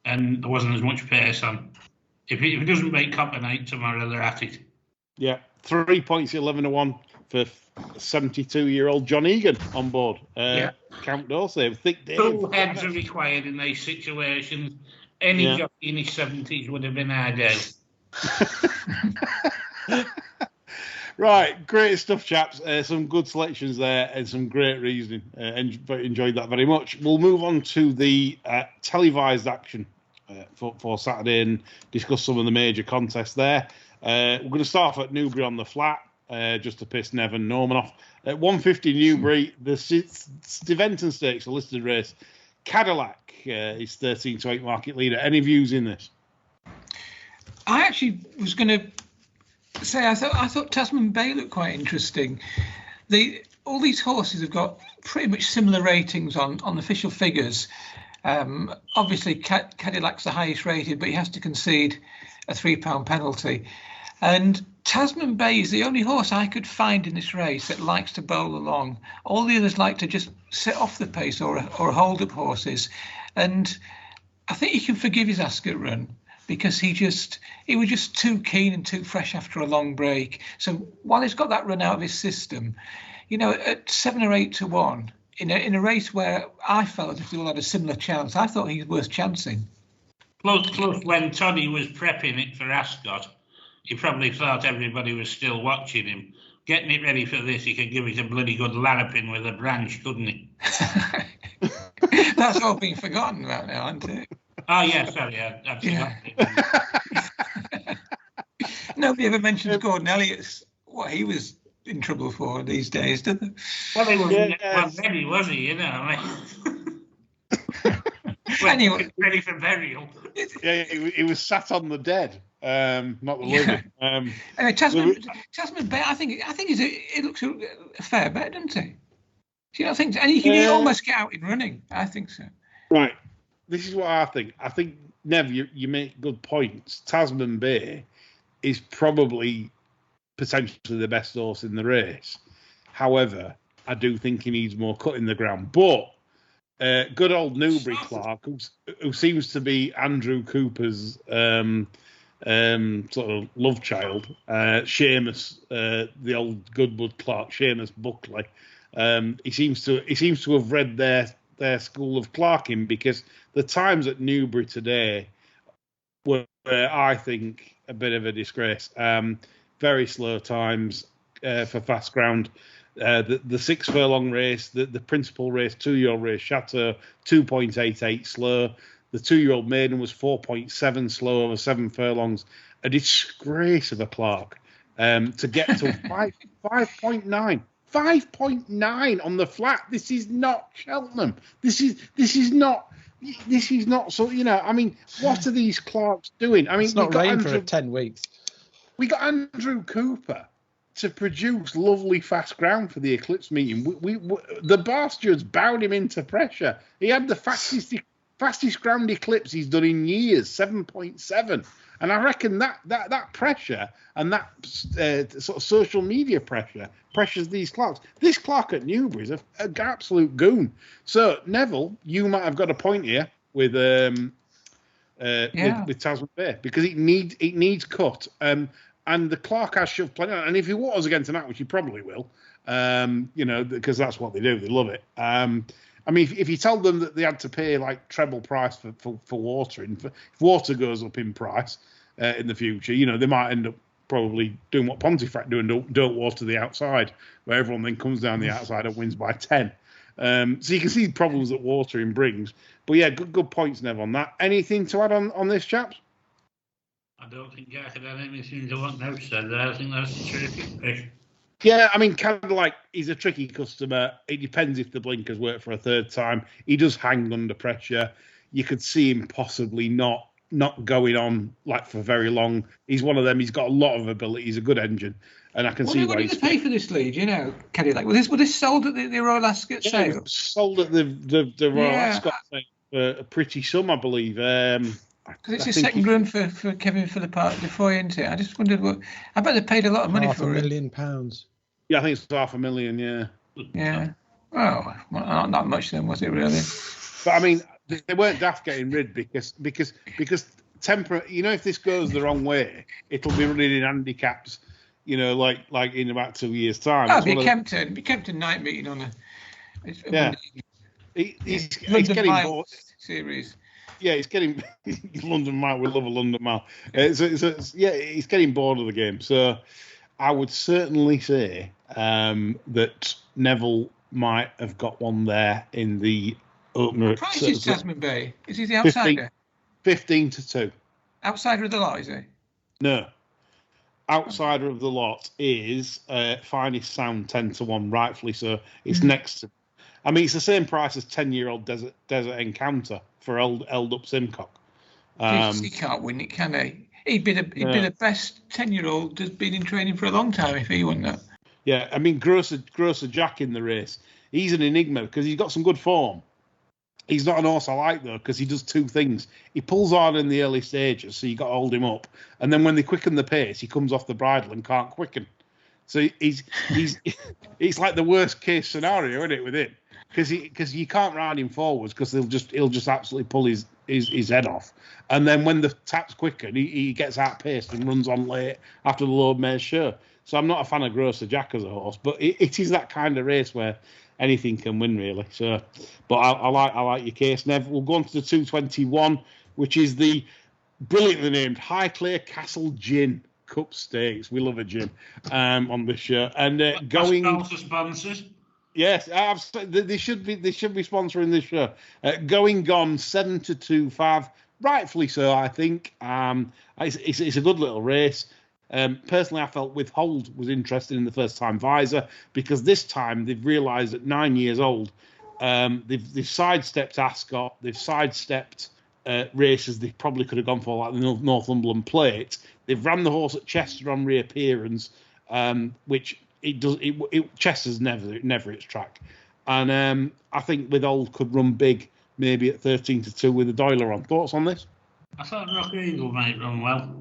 [SPEAKER 6] and there wasn't as much pace on. If he doesn't beat Copper Knight tomorrow, they're at it.
[SPEAKER 5] Yeah, 3 points, 11-1 for 72-year-old John Egan on board. Count Dorsey, thick Dave.
[SPEAKER 6] Two heads are required in these situations. Any jockey in his 70s would have been ideal.
[SPEAKER 5] Right, great stuff, chaps. Some good selections there and some great reasoning. Enjoyed that very much. We'll move on to the televised action for Saturday and discuss some of the major contests there. We're going to start off at Newbury on the flat, just to piss Nev and Norman off. At 150 Newbury, the Steventon Stakes, a listed race. Cadillac is 13-8 market leader. Any views in this?
[SPEAKER 3] I actually was going to say I thought Tasman Bay looked quite interesting. All these horses have got pretty much similar ratings on official figures. Obviously, Cadillac's the highest rated, but he has to concede a £3 penalty. And Tasman Bay is the only horse I could find in this race that likes to bowl along. All the others like to just sit off the pace or hold up horses. And I think you can forgive his Ascot run, because he was just too keen and too fresh after a long break. So while he's got that run out of his system, at 7 or 8 to 1, in a race where I felt as if they all had a similar chance, I thought he was worth chancing.
[SPEAKER 6] Plus, when Toddy was prepping it for Ascot, he probably thought everybody was still watching him. Getting it ready for this, he could give it a bloody good larraping with a branch, couldn't he?
[SPEAKER 3] That's all been forgotten about now, hasn't it?
[SPEAKER 6] Oh, yeah, sorry, I've forgotten.
[SPEAKER 3] Nobody ever mentions Gordon Elliott's what he was in trouble for these days, did they?
[SPEAKER 6] Well, he wasn't ready, was he?
[SPEAKER 3] Anyway,
[SPEAKER 6] ready for burial.
[SPEAKER 5] Yeah, he was sat on the dead, not the living.
[SPEAKER 3] Anyway, Tasman Bay, I think it looks a fair bet, doesn't it? Do you not think so? And he can almost get out in running. I think so.
[SPEAKER 5] Right. This is what I think. I think, Nev, you make good points. Tasman Bay is probably potentially the best horse in the race. However, I do think he needs more cut in the ground. But good old Newbury Clark, who seems to be Andrew Cooper's sort of love child, Seamus, the old Goodwood Clark, Seamus Buckley. He seems to have read their school of Clarking, because the times at Newbury today were, I think, a bit of a disgrace. Very slow times for fast ground. The 6 furlong race, the principal race, 2-year-old race, Chateau, 2.88 slow. The 2-year-old maiden was 4.7 slow over 7 furlongs. A disgrace of a Clark. To get to 5.9. 5.9 on the flat. This is not Cheltenham. This is not. So, I mean, what are these Clarks doing? I mean,
[SPEAKER 7] it's not rain for 10 weeks.
[SPEAKER 5] We got Andrew Cooper to produce lovely fast ground for the Eclipse meeting. The bastards bowed him into pressure. He had the fastest ground Eclipse he's done in years, 7.7. And I reckon that pressure and that sort of social media pressures these Clarks. This Clark at Newbury is an absolute goon. So, Neville, you might have got a point here with Tasman Bay, because it needs cut. And the Clark has shoved plenty on. And if he was against an act, which he probably will, because that's what they do. They love it. I mean, if you tell them that they had to pay like treble price for watering, if water goes up in price in the future, they might end up probably doing what Pontefract do and don't water the outside, where everyone then comes down the outside and wins by 10. So you can see the problems that watering brings. But yeah, good points, Nev, on that. Anything to add on this, chaps?
[SPEAKER 6] I don't think I could add anything to what Nev said there. I think that's a terrific pick.
[SPEAKER 5] Yeah, I mean, kind of like he's a tricky customer. It depends if the blinkers work for a third time. He does hang under pressure. You could see him possibly not going on like for very long. He's one of them. He's got a lot of ability. He's a good engine, and I can see why he's.
[SPEAKER 3] What did they pay for this lead? Cadillac. Was this sold at the Royal Ascot sale?
[SPEAKER 5] It was sold at the Royal Ascot sale for a pretty sum, I believe.
[SPEAKER 3] Because it's his second run for Kevin Philippa before, isn't it? I just wondered I bet they paid a lot of money for it.
[SPEAKER 7] £500,000.
[SPEAKER 5] Yeah, I think it's $500,000. Yeah.
[SPEAKER 3] Yeah. Well, not much then, was it really?
[SPEAKER 5] But I mean, they weren't daft getting rid because if this goes the wrong way, it'll be running in handicaps. like in about 2 years' time.
[SPEAKER 3] That'd be Kempton night meeting on a
[SPEAKER 5] He's
[SPEAKER 3] London
[SPEAKER 5] getting
[SPEAKER 3] Mile
[SPEAKER 5] bored.
[SPEAKER 3] series.
[SPEAKER 5] Yeah, he's getting London Mile. We love a London Mile. He's getting bored of the game. So I would certainly say that Neville might have got one there in the opener.
[SPEAKER 3] Price is Jasmine Bay. Is he the outsider?
[SPEAKER 5] 15-2.
[SPEAKER 3] Outsider of the lot, is he?
[SPEAKER 5] No. Outsider of the lot is Finest Sound 10-1, rightfully so. It's next to. I mean, it's the same price as 10-year-old Desert Encounter for Eld Up Simcock.
[SPEAKER 3] He can't win it, can he? He'd be the best 10-year-old that's been in training for a long time if he won that.
[SPEAKER 5] Yeah, I mean, Grocer Jack in the race. He's an enigma because he's got some good form. He's not an horse I like, though, because he does two things. He pulls hard in the early stages, so you got to hold him up. And then when they quicken the pace, he comes off the bridle and can't quicken. So he's it's like the worst case scenario, isn't it, with him? Because you can't ride him forwards because he'll just absolutely pull his head off. And then when the taps quicken, he gets outpaced and runs on late after the Lord Mayor's show. So I'm not a fan of Grocer Jack as a horse, but it is that kind of race where anything can win, really. So, but I like your case, Nev. We'll go on to the 221, which is the brilliantly named Highclere Castle Gin Cup Stakes. We love a gin on this show. And going
[SPEAKER 6] sponsors.
[SPEAKER 5] Yes, they should be sponsoring this show. Going Gone 7-2-5, rightfully so, I think. It's a good little race. Personally, I felt Withhold was interested in the first time visor because this time they've realised at 9 years old, they've sidestepped Ascot, they've sidestepped races they probably could have gone for, like the Northumberland Plate. They've ran the horse at Chester on reappearance, which Chester's never its track, and I think Withhold could run big, maybe at 13-2 with a Doyler on. Thoughts on this?
[SPEAKER 6] I thought Rock Eagle might run well.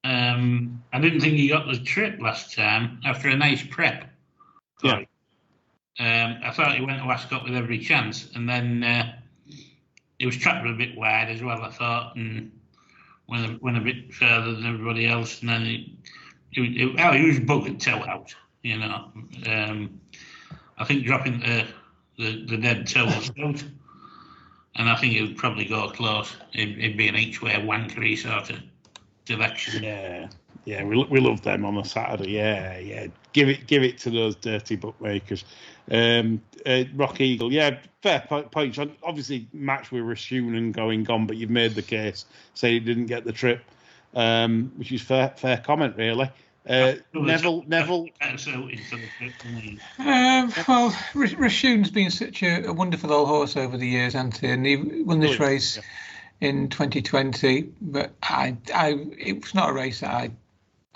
[SPEAKER 6] I didn't think he got the trip last time after a nice prep.
[SPEAKER 5] Yeah.
[SPEAKER 6] I thought he went to Ascot with every chance, and then he was trapped a bit wide as well, I thought, and went a bit further than everybody else, and then he was buggered toe out. I think dropping the dead toe was out, and I think he would probably go close. It'd be an each-way wankery sort of selection.
[SPEAKER 5] Yeah, we love them on a Saturday. Yeah. Give it to those dirty bookmakers. Rock Eagle, yeah, fair point. Obviously, match with Rashun and Going Gone, but you've made the case, say he didn't get the trip, which is fair comment, really. Neville.
[SPEAKER 3] Well, Rashun's been such a wonderful old horse over the years, hasn't he? And he won this race in 2020, but it was not a race that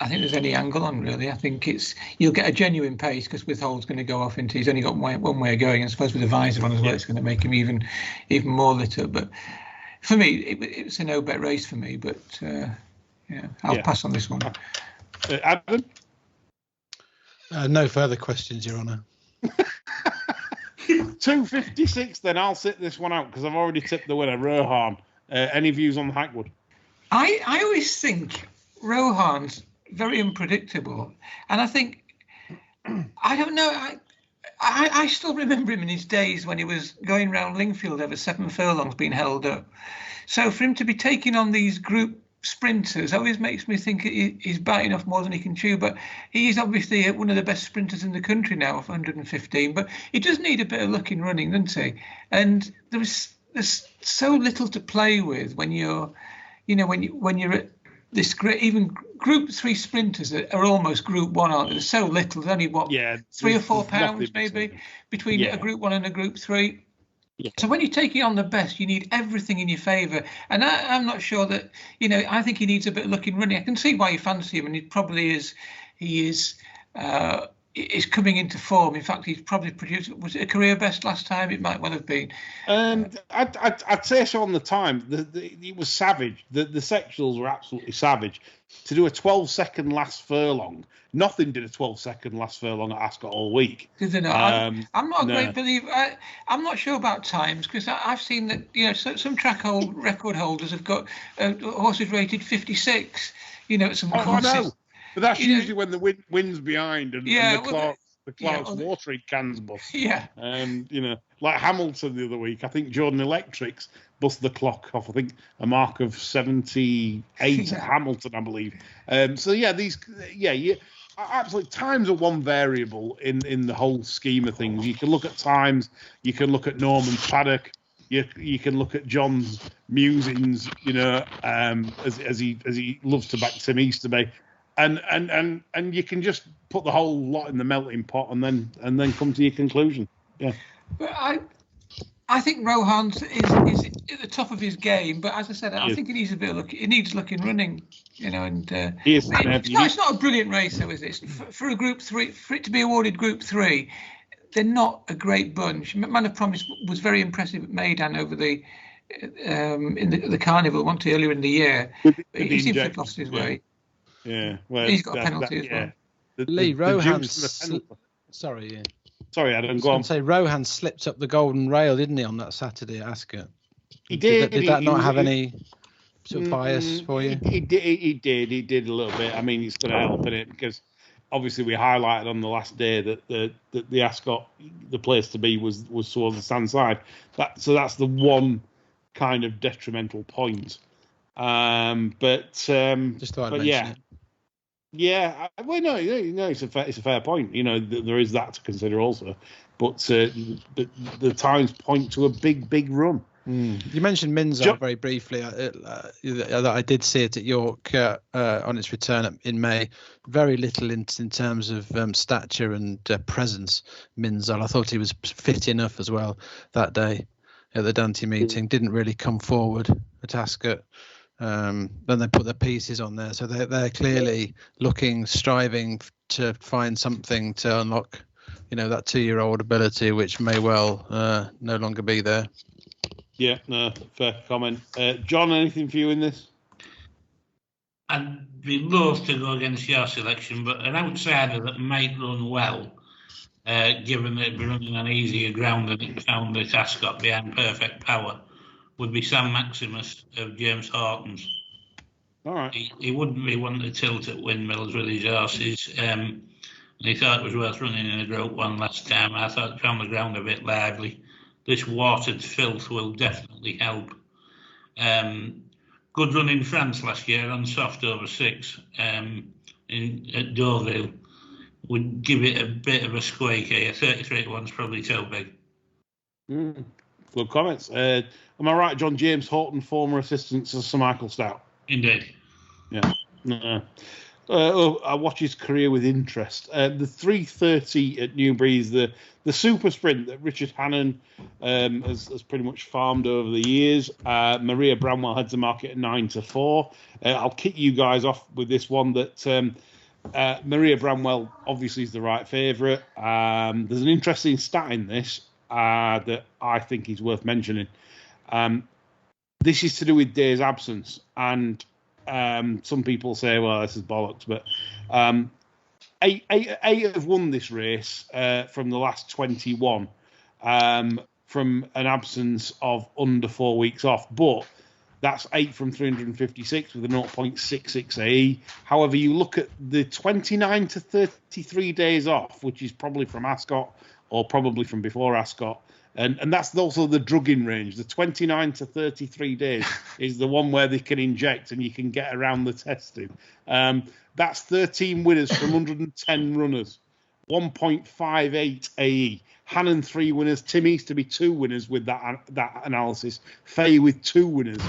[SPEAKER 3] I think there's any angle on, really. I think you'll get a genuine pace because Withhold's going to go off into, he's only got one way of going. I suppose with the visor on as well, it's going to make him even more lit up. But for me, it's a no bet race for me. But I'll pass on this one.
[SPEAKER 5] Adam?
[SPEAKER 7] No further questions, Your Honour.
[SPEAKER 5] 256, then I'll sit this one out because I've already tipped the winner, Rohan. Any views on Hackwood?
[SPEAKER 3] I always think Rohan's very unpredictable, and I think I don't know. I still remember him in his days when he was going round Lingfield over 7 furlongs being held up. So for him to be taking on these group sprinters always makes me think he's biting off more than he can chew. But he is obviously one of the best sprinters in the country now, of 115. But he does need a bit of luck in running, doesn't he? And there's so little to play with when you're at this great. Even Group 3 sprinters are almost Group 1, aren't they? There's so little. There's only 3 or 4 pounds maybe between a Group 1 and a Group 3. Yeah. So when you're taking on the best, you need everything in your favour. And I'm not sure that, I think he needs a bit of luck in running. I can see why you fancy him, and he probably is. He is coming into form. In fact, he's probably produced. Was it a career best last time? It might well have been.
[SPEAKER 5] I'd say so on the time. It was savage. The sectionals were absolutely savage. To do a 12-second last furlong, nothing did a 12-second last furlong at Ascot all week.
[SPEAKER 3] Did they not? I'm not a great believer. I'm not sure about times because I've seen that some track record holders have got horses rated 56. At some courses.
[SPEAKER 5] But that's usually when the wind's behind and the Clark's watering cans bust.
[SPEAKER 3] Yeah.
[SPEAKER 5] Like Hamilton the other week, I think Jordan Electrics bust the clock off, I think a mark of 78 at Hamilton, I believe. Absolutely. Times are one variable in the whole scheme of things. You can look at times, you can look at Norman's paddock, you can look at John's musings, as he loves to back Tim Easterby. And you can just put the whole lot in the melting pot and then come to your conclusion. Yeah.
[SPEAKER 3] But I think Rohan is at the top of his game, but as I said, I think he needs a bit of luck. He needs luck in running, and it's not a brilliant race, though, is it? For a Group 3, for it to be awarded Group 3, they're not a great bunch. Man of Promise was very impressive at Maidan over the in the Carnival, wasn't he, earlier in the year? He seems to have lost his way.
[SPEAKER 5] Yeah, well,
[SPEAKER 3] he's got a penalty as well.
[SPEAKER 7] Lee Rohan.
[SPEAKER 5] Sorry, Adam, go on.
[SPEAKER 7] Say Rohan slipped up the golden rail, didn't he, on that Saturday at Ascot?
[SPEAKER 5] He did.
[SPEAKER 7] Did that not have any sort of bias for you?
[SPEAKER 5] He did a little bit. I mean, it's going to help in it because obviously we highlighted on the last day that the Ascot, the place to be was towards the stand side. So that's the one kind of detrimental point. Just
[SPEAKER 7] thought I'd mention it.
[SPEAKER 5] Yeah, well, no, it's a fair point. There is that to consider also, but the times point to a big run.
[SPEAKER 7] You mentioned Minzar very briefly. That I did see it at York on its return in May. Very little in terms of stature and presence. Minzar, I thought he was fit enough as well that day at the Dante meeting. Didn't really come forward at Ascot. Then they put their pieces on there, so they're clearly striving to find something to unlock, that 2-year-old ability, which may well no longer be there.
[SPEAKER 5] Yeah, no, fair comment. John, anything for you in this?
[SPEAKER 6] I'd be loath to go against your selection, but an outsider that might run well, given that it'd be running on easier ground than it found at Ascot behind perfect power, would be Sam Maximus of James Hortons.
[SPEAKER 5] All right.
[SPEAKER 6] He wouldn't be one to tilt at windmills with his horses. And he thought it was worth running in a Group 1 last time. I thought it found the ground a bit lively. This watered filth will definitely help. Good run in France last year on soft over 6 at Deauville. Would give it a bit of a squeak here. 33-1's probably too big.
[SPEAKER 5] Good comments. Am I right, John? James Horton, former assistant to Sir Michael Stout.
[SPEAKER 6] Indeed.
[SPEAKER 5] Yeah. I watch his career with interest. The 3:30 at Newbury is the super sprint that Richard Hannon has pretty much farmed over the years. Maria Bramwell heads the market at 9-4. I'll kick you guys off with this one that Maria Bramwell obviously is the right favourite. There's an interesting stat in this that I think is worth mentioning. This is to do with Day's absence, and some people say, well, this is bollocks, but eight have won this race from the last 21 from an absence of under 4 weeks off, but that's 8 from 356 with a 0.66 AE. However, you look at the 29 to 33 days off, which is probably from Ascot or probably from before Ascot, and that's also the drugging range. The 29 to 33 days is the one where they can inject and you can get around the testing. That's 13 winners from 110 runners, 1.58 AE. Hannon 3 winners, Tim Easterby 2 winners with that analysis, Faye with 2 winners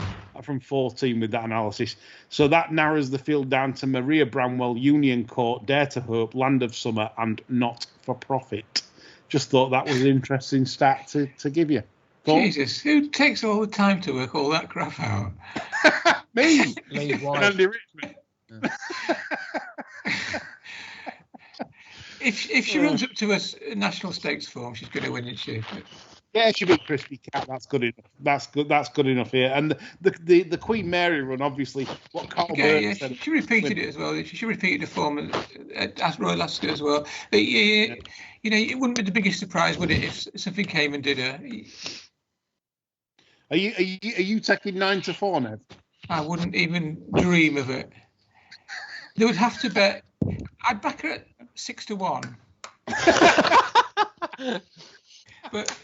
[SPEAKER 5] from 14 with that analysis. So that narrows the field down to Maria Bramwell, Union Court, Dare to Hope, Land of Summer, and Not for Profit. Just thought that was an interesting stat to give you.
[SPEAKER 3] Jesus, who takes all the time to work all that crap out?
[SPEAKER 5] Me.
[SPEAKER 7] Andy
[SPEAKER 5] Richmond.
[SPEAKER 3] If she runs up to a national stakes form, she's going to win, isn't she?
[SPEAKER 5] Yeah, she beat Crispy Cat. That's good enough. That's good enough here. And the Queen Mary run, obviously, what Carl Burke said.
[SPEAKER 3] She repeated it as well. She repeated the form at Royal Ascot as well. But it wouldn't be the biggest surprise, would it, if something came and did her?
[SPEAKER 5] Are you taking 9-4 now?
[SPEAKER 3] I wouldn't even dream of it. They would have to bet I'd back her at 6-1. But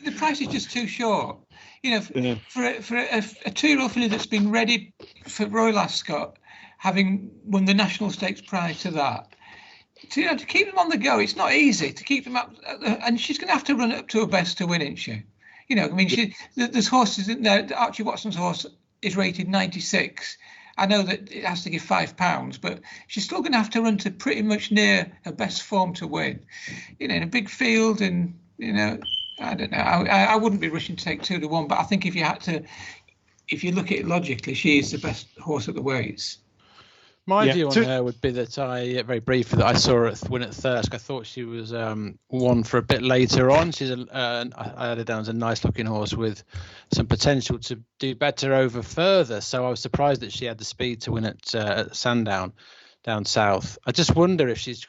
[SPEAKER 3] the price is just too short. For a 2-year-old filly that's been ready for Royal Ascot, having won the National Stakes prior to that, to keep them on the go, it's not easy to keep them up. And she's going to have to run it up to her best to win, isn't she? There's horses in there. Archie Watson's horse is rated 96. I know that it has to give £5, but she's still going to have to run to pretty much near her best form to win. In a big field, and I don't know. I wouldn't be rushing to take 2-1, but I think if you look at it logically, she is the best horse at the weights.
[SPEAKER 7] My view on her would be that very briefly, that I saw her win at Thirsk. I thought she was one for a bit later on. I had her down as a nice looking horse with some potential to do better over further. So I was surprised that she had the speed to win at Sandown down south. I just wonder if she's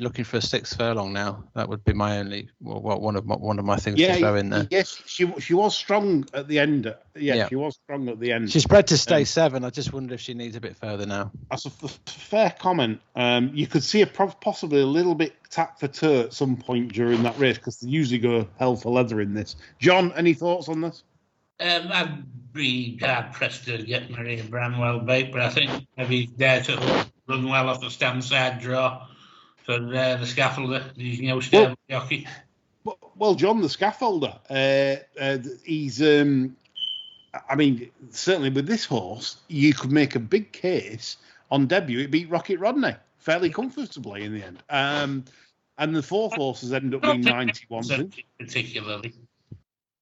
[SPEAKER 7] looking for a 6th furlong now. That would be my only one of my things to throw in there.
[SPEAKER 5] Yes, she was strong at the end. She was strong at the end.
[SPEAKER 7] She's bred to stay 7. I just wonder if she needs a bit further now.
[SPEAKER 5] That's a fair comment. You could see her possibly a little bit tap for toe at some point during that race, because they usually go hell for leather in this. John, any thoughts on this?
[SPEAKER 6] I'd be hard pressed to get Maria Bramwell bait, but I think maybe he's there to run well off the stand side draw for the scaffolder, the stable jockey.
[SPEAKER 5] Well, John, the scaffolder, he's. Certainly with this horse, you could make a big case on debut. It beat Rocket Rodney fairly comfortably in the end. And the 4th horse has ended up being 91.
[SPEAKER 6] Particularly.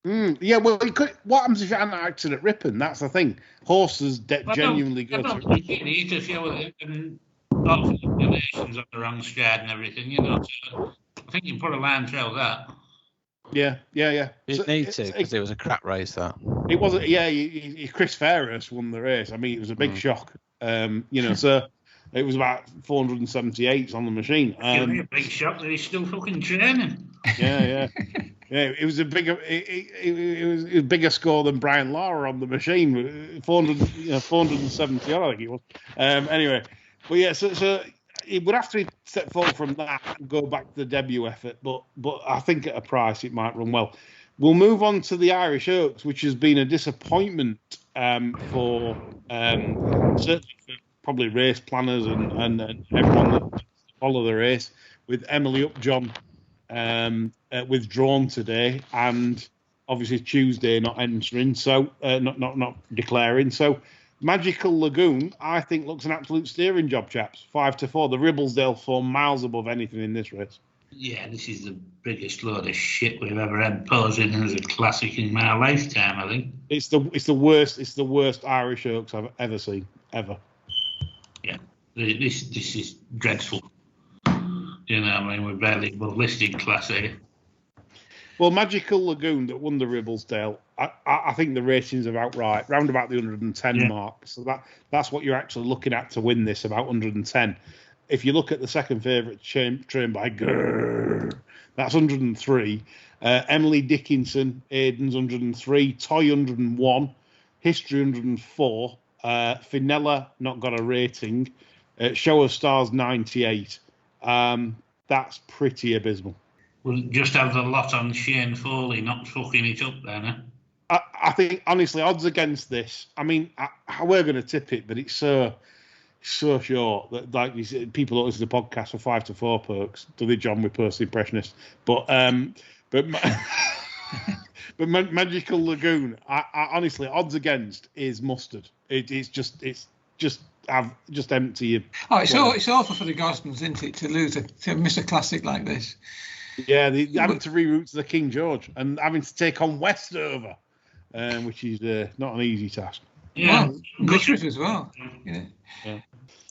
[SPEAKER 5] What happens if you had an accident at Ripon? That's the thing. Horses genuinely go
[SPEAKER 6] through. I don't think you need to show relations on the wrong stride and everything, So I think you can put a line through that.
[SPEAKER 5] Yeah.
[SPEAKER 7] You need to, because it was a crap race, that.
[SPEAKER 5] It wasn't. Yeah, Chris Fairhurst won the race. It was a big shock. So it was about 478 on the machine.
[SPEAKER 6] A big shock that he's still fucking training.
[SPEAKER 5] Yeah. Yeah, it was a bigger. It was a bigger score than Brian Lara on the machine. 470. I think it was. Anyway, but yeah, so it would have to step forward from that and go back to the debut effort. But I think at a price it might run well. We'll move on to the Irish Oaks, which has been a disappointment for certainly for probably race planners and everyone that follow the race, with Emily Upjohn withdrawn today, and obviously Tuesday not entering, so not declaring. So Magical Lagoon, I think, looks an absolute steering job, chaps. 5-4. The Ribblesdale form miles above anything in this race.
[SPEAKER 6] Yeah, this is the biggest load of shit we've ever had posing as a classic in my lifetime, I think.
[SPEAKER 5] It's the worst Irish Oaks I've ever seen, ever.
[SPEAKER 6] Yeah, this is dreadful. We're barely above listed class A.
[SPEAKER 5] Well, Magical Lagoon that won the Ribblesdale, I think the rating's about right, round about the 110 mark. So that's what you're actually looking at to win this, about 110. If you look at the second favourite, Trained by Grrr, that's 103. Emily Dickinson, Aiden's 103. Toy 101. History 104. Finella not got a rating. Show of Stars 98. That's pretty abysmal.
[SPEAKER 6] We'll just have the lot on Shane Foley not fucking it up then, eh?
[SPEAKER 5] I think, honestly, odds against this. We're going to tip it, but it's so short that, like you said, people don't listen to the podcast for 5-4 perks. Do they, John? We're personal impressionists, but Magical Lagoon. I honestly, odds against is mustard. It's just empty.
[SPEAKER 3] It's awful for the Gosnells, isn't it, to miss a classic like this?
[SPEAKER 5] Yeah, having to reroute to the King George and having to take on Westover, which is not an easy task.
[SPEAKER 6] Yeah,
[SPEAKER 3] Guthrie as well. Yeah.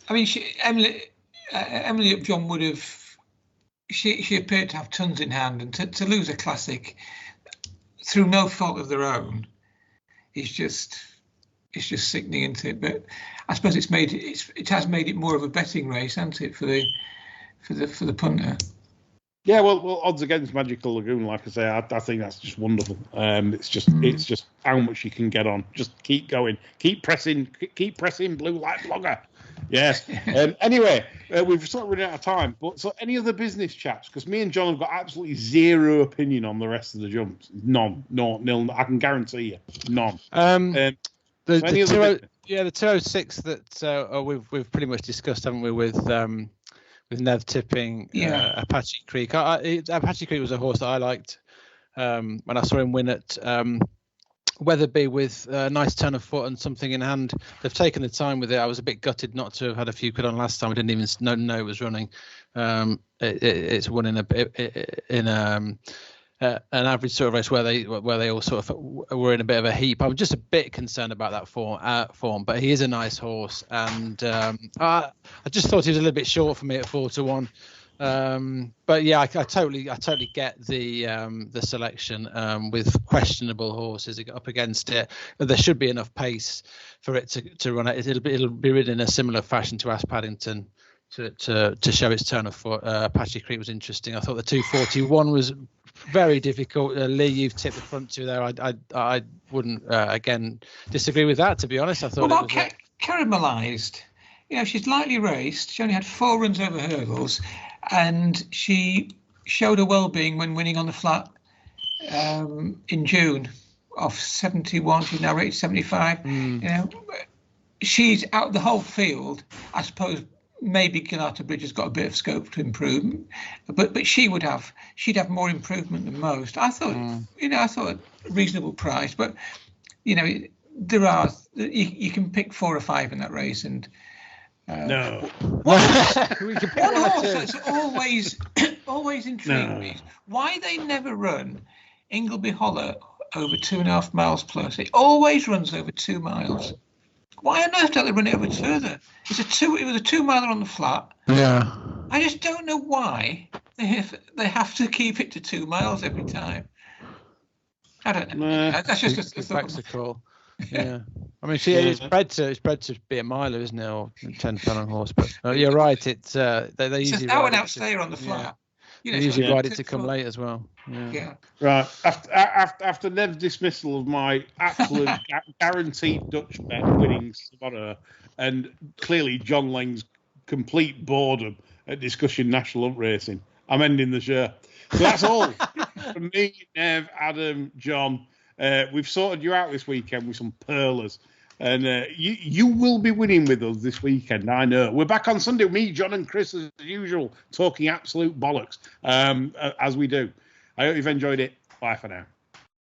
[SPEAKER 3] Emily Upjohn would have. She appeared to have tons in hand, and to lose a classic through no fault of their own is just sickening, isn't it? But I suppose it has made it more of a betting race, hasn't it, for the punter?
[SPEAKER 5] Yeah, well, odds against Magical Lagoon, like I say, I think that's just wonderful. It's just how much you can get on. Just keep going, keep pressing, blue light blogger. Yes. Anyway, we've sort of run out of time. But so any other business chaps? Because me and John have got absolutely zero opinion on the rest of the jumps. None. No, nil. I can guarantee you, none.
[SPEAKER 7] The 206 that we've pretty much discussed, haven't we? With Nev tipping Apache Creek. Apache Creek was a horse that I liked when I saw him win at Weatherby with a nice turn of foot and something in hand. They've taken the time with it. I was a bit gutted not to have had a few quid on last time. I didn't even know it was running. It's won in an average sort of race where they all sort of were in a bit of a heap. I'm just a bit concerned about that form, but he is a nice horse, and I just thought he was a little bit short for me at 4-1. But yeah, I totally get the selection with questionable horses up against it. There should be enough pace for it to run it. It'll be ridden in a similar fashion to Ask Paddington to show its turn of foot. Apache Creek was interesting. I thought the 241 was very difficult. Lee, you've tipped the front two there. I wouldn't again disagree with that, to be honest. I thought it was
[SPEAKER 3] caramelised. She's lightly raced. She only had 4 runs over hurdles, and she showed her well-being when winning on the flat in June off 71. She's now rated 75. She's out the whole field. I suppose maybe Gilata Bridge has got a bit of scope to improve, but she'd have more improvement than most. I thought I thought a reasonable price, but there are you can pick 4 or 5 in that race, and
[SPEAKER 5] no.
[SPEAKER 3] One horse that's always intrigued me. Why they never run Ingleby Hollow over 2.5 miles plus? It always runs over 2 miles. Why on earth don't they run it over further? It was a 2 miler on the flat.
[SPEAKER 7] Yeah.
[SPEAKER 3] I just don't know why they have to keep it to 2 miles every time. I don't know. That's just a
[SPEAKER 7] spectacle. Yeah. I mean, it's bred to be a miler, isn't it, or 10 furlong horse? But you're right. It's they usually
[SPEAKER 3] out and out stayer on the flat.
[SPEAKER 7] They usually ride it to come late as well.
[SPEAKER 3] Yeah.
[SPEAKER 5] Right. After Nev's dismissal of my absolute guaranteed Dutch bet winning tomorrow, and clearly John Lang's complete boredom at discussing national up racing, I'm ending the show. So that's all from me, Nev, Adam, John. We've sorted you out this weekend with some pearlers. And you will be winning with us this weekend, I know. We're back on Sunday with me, John and Chris, as usual, talking absolute bollocks, as we do. I hope you've enjoyed it. Bye for now.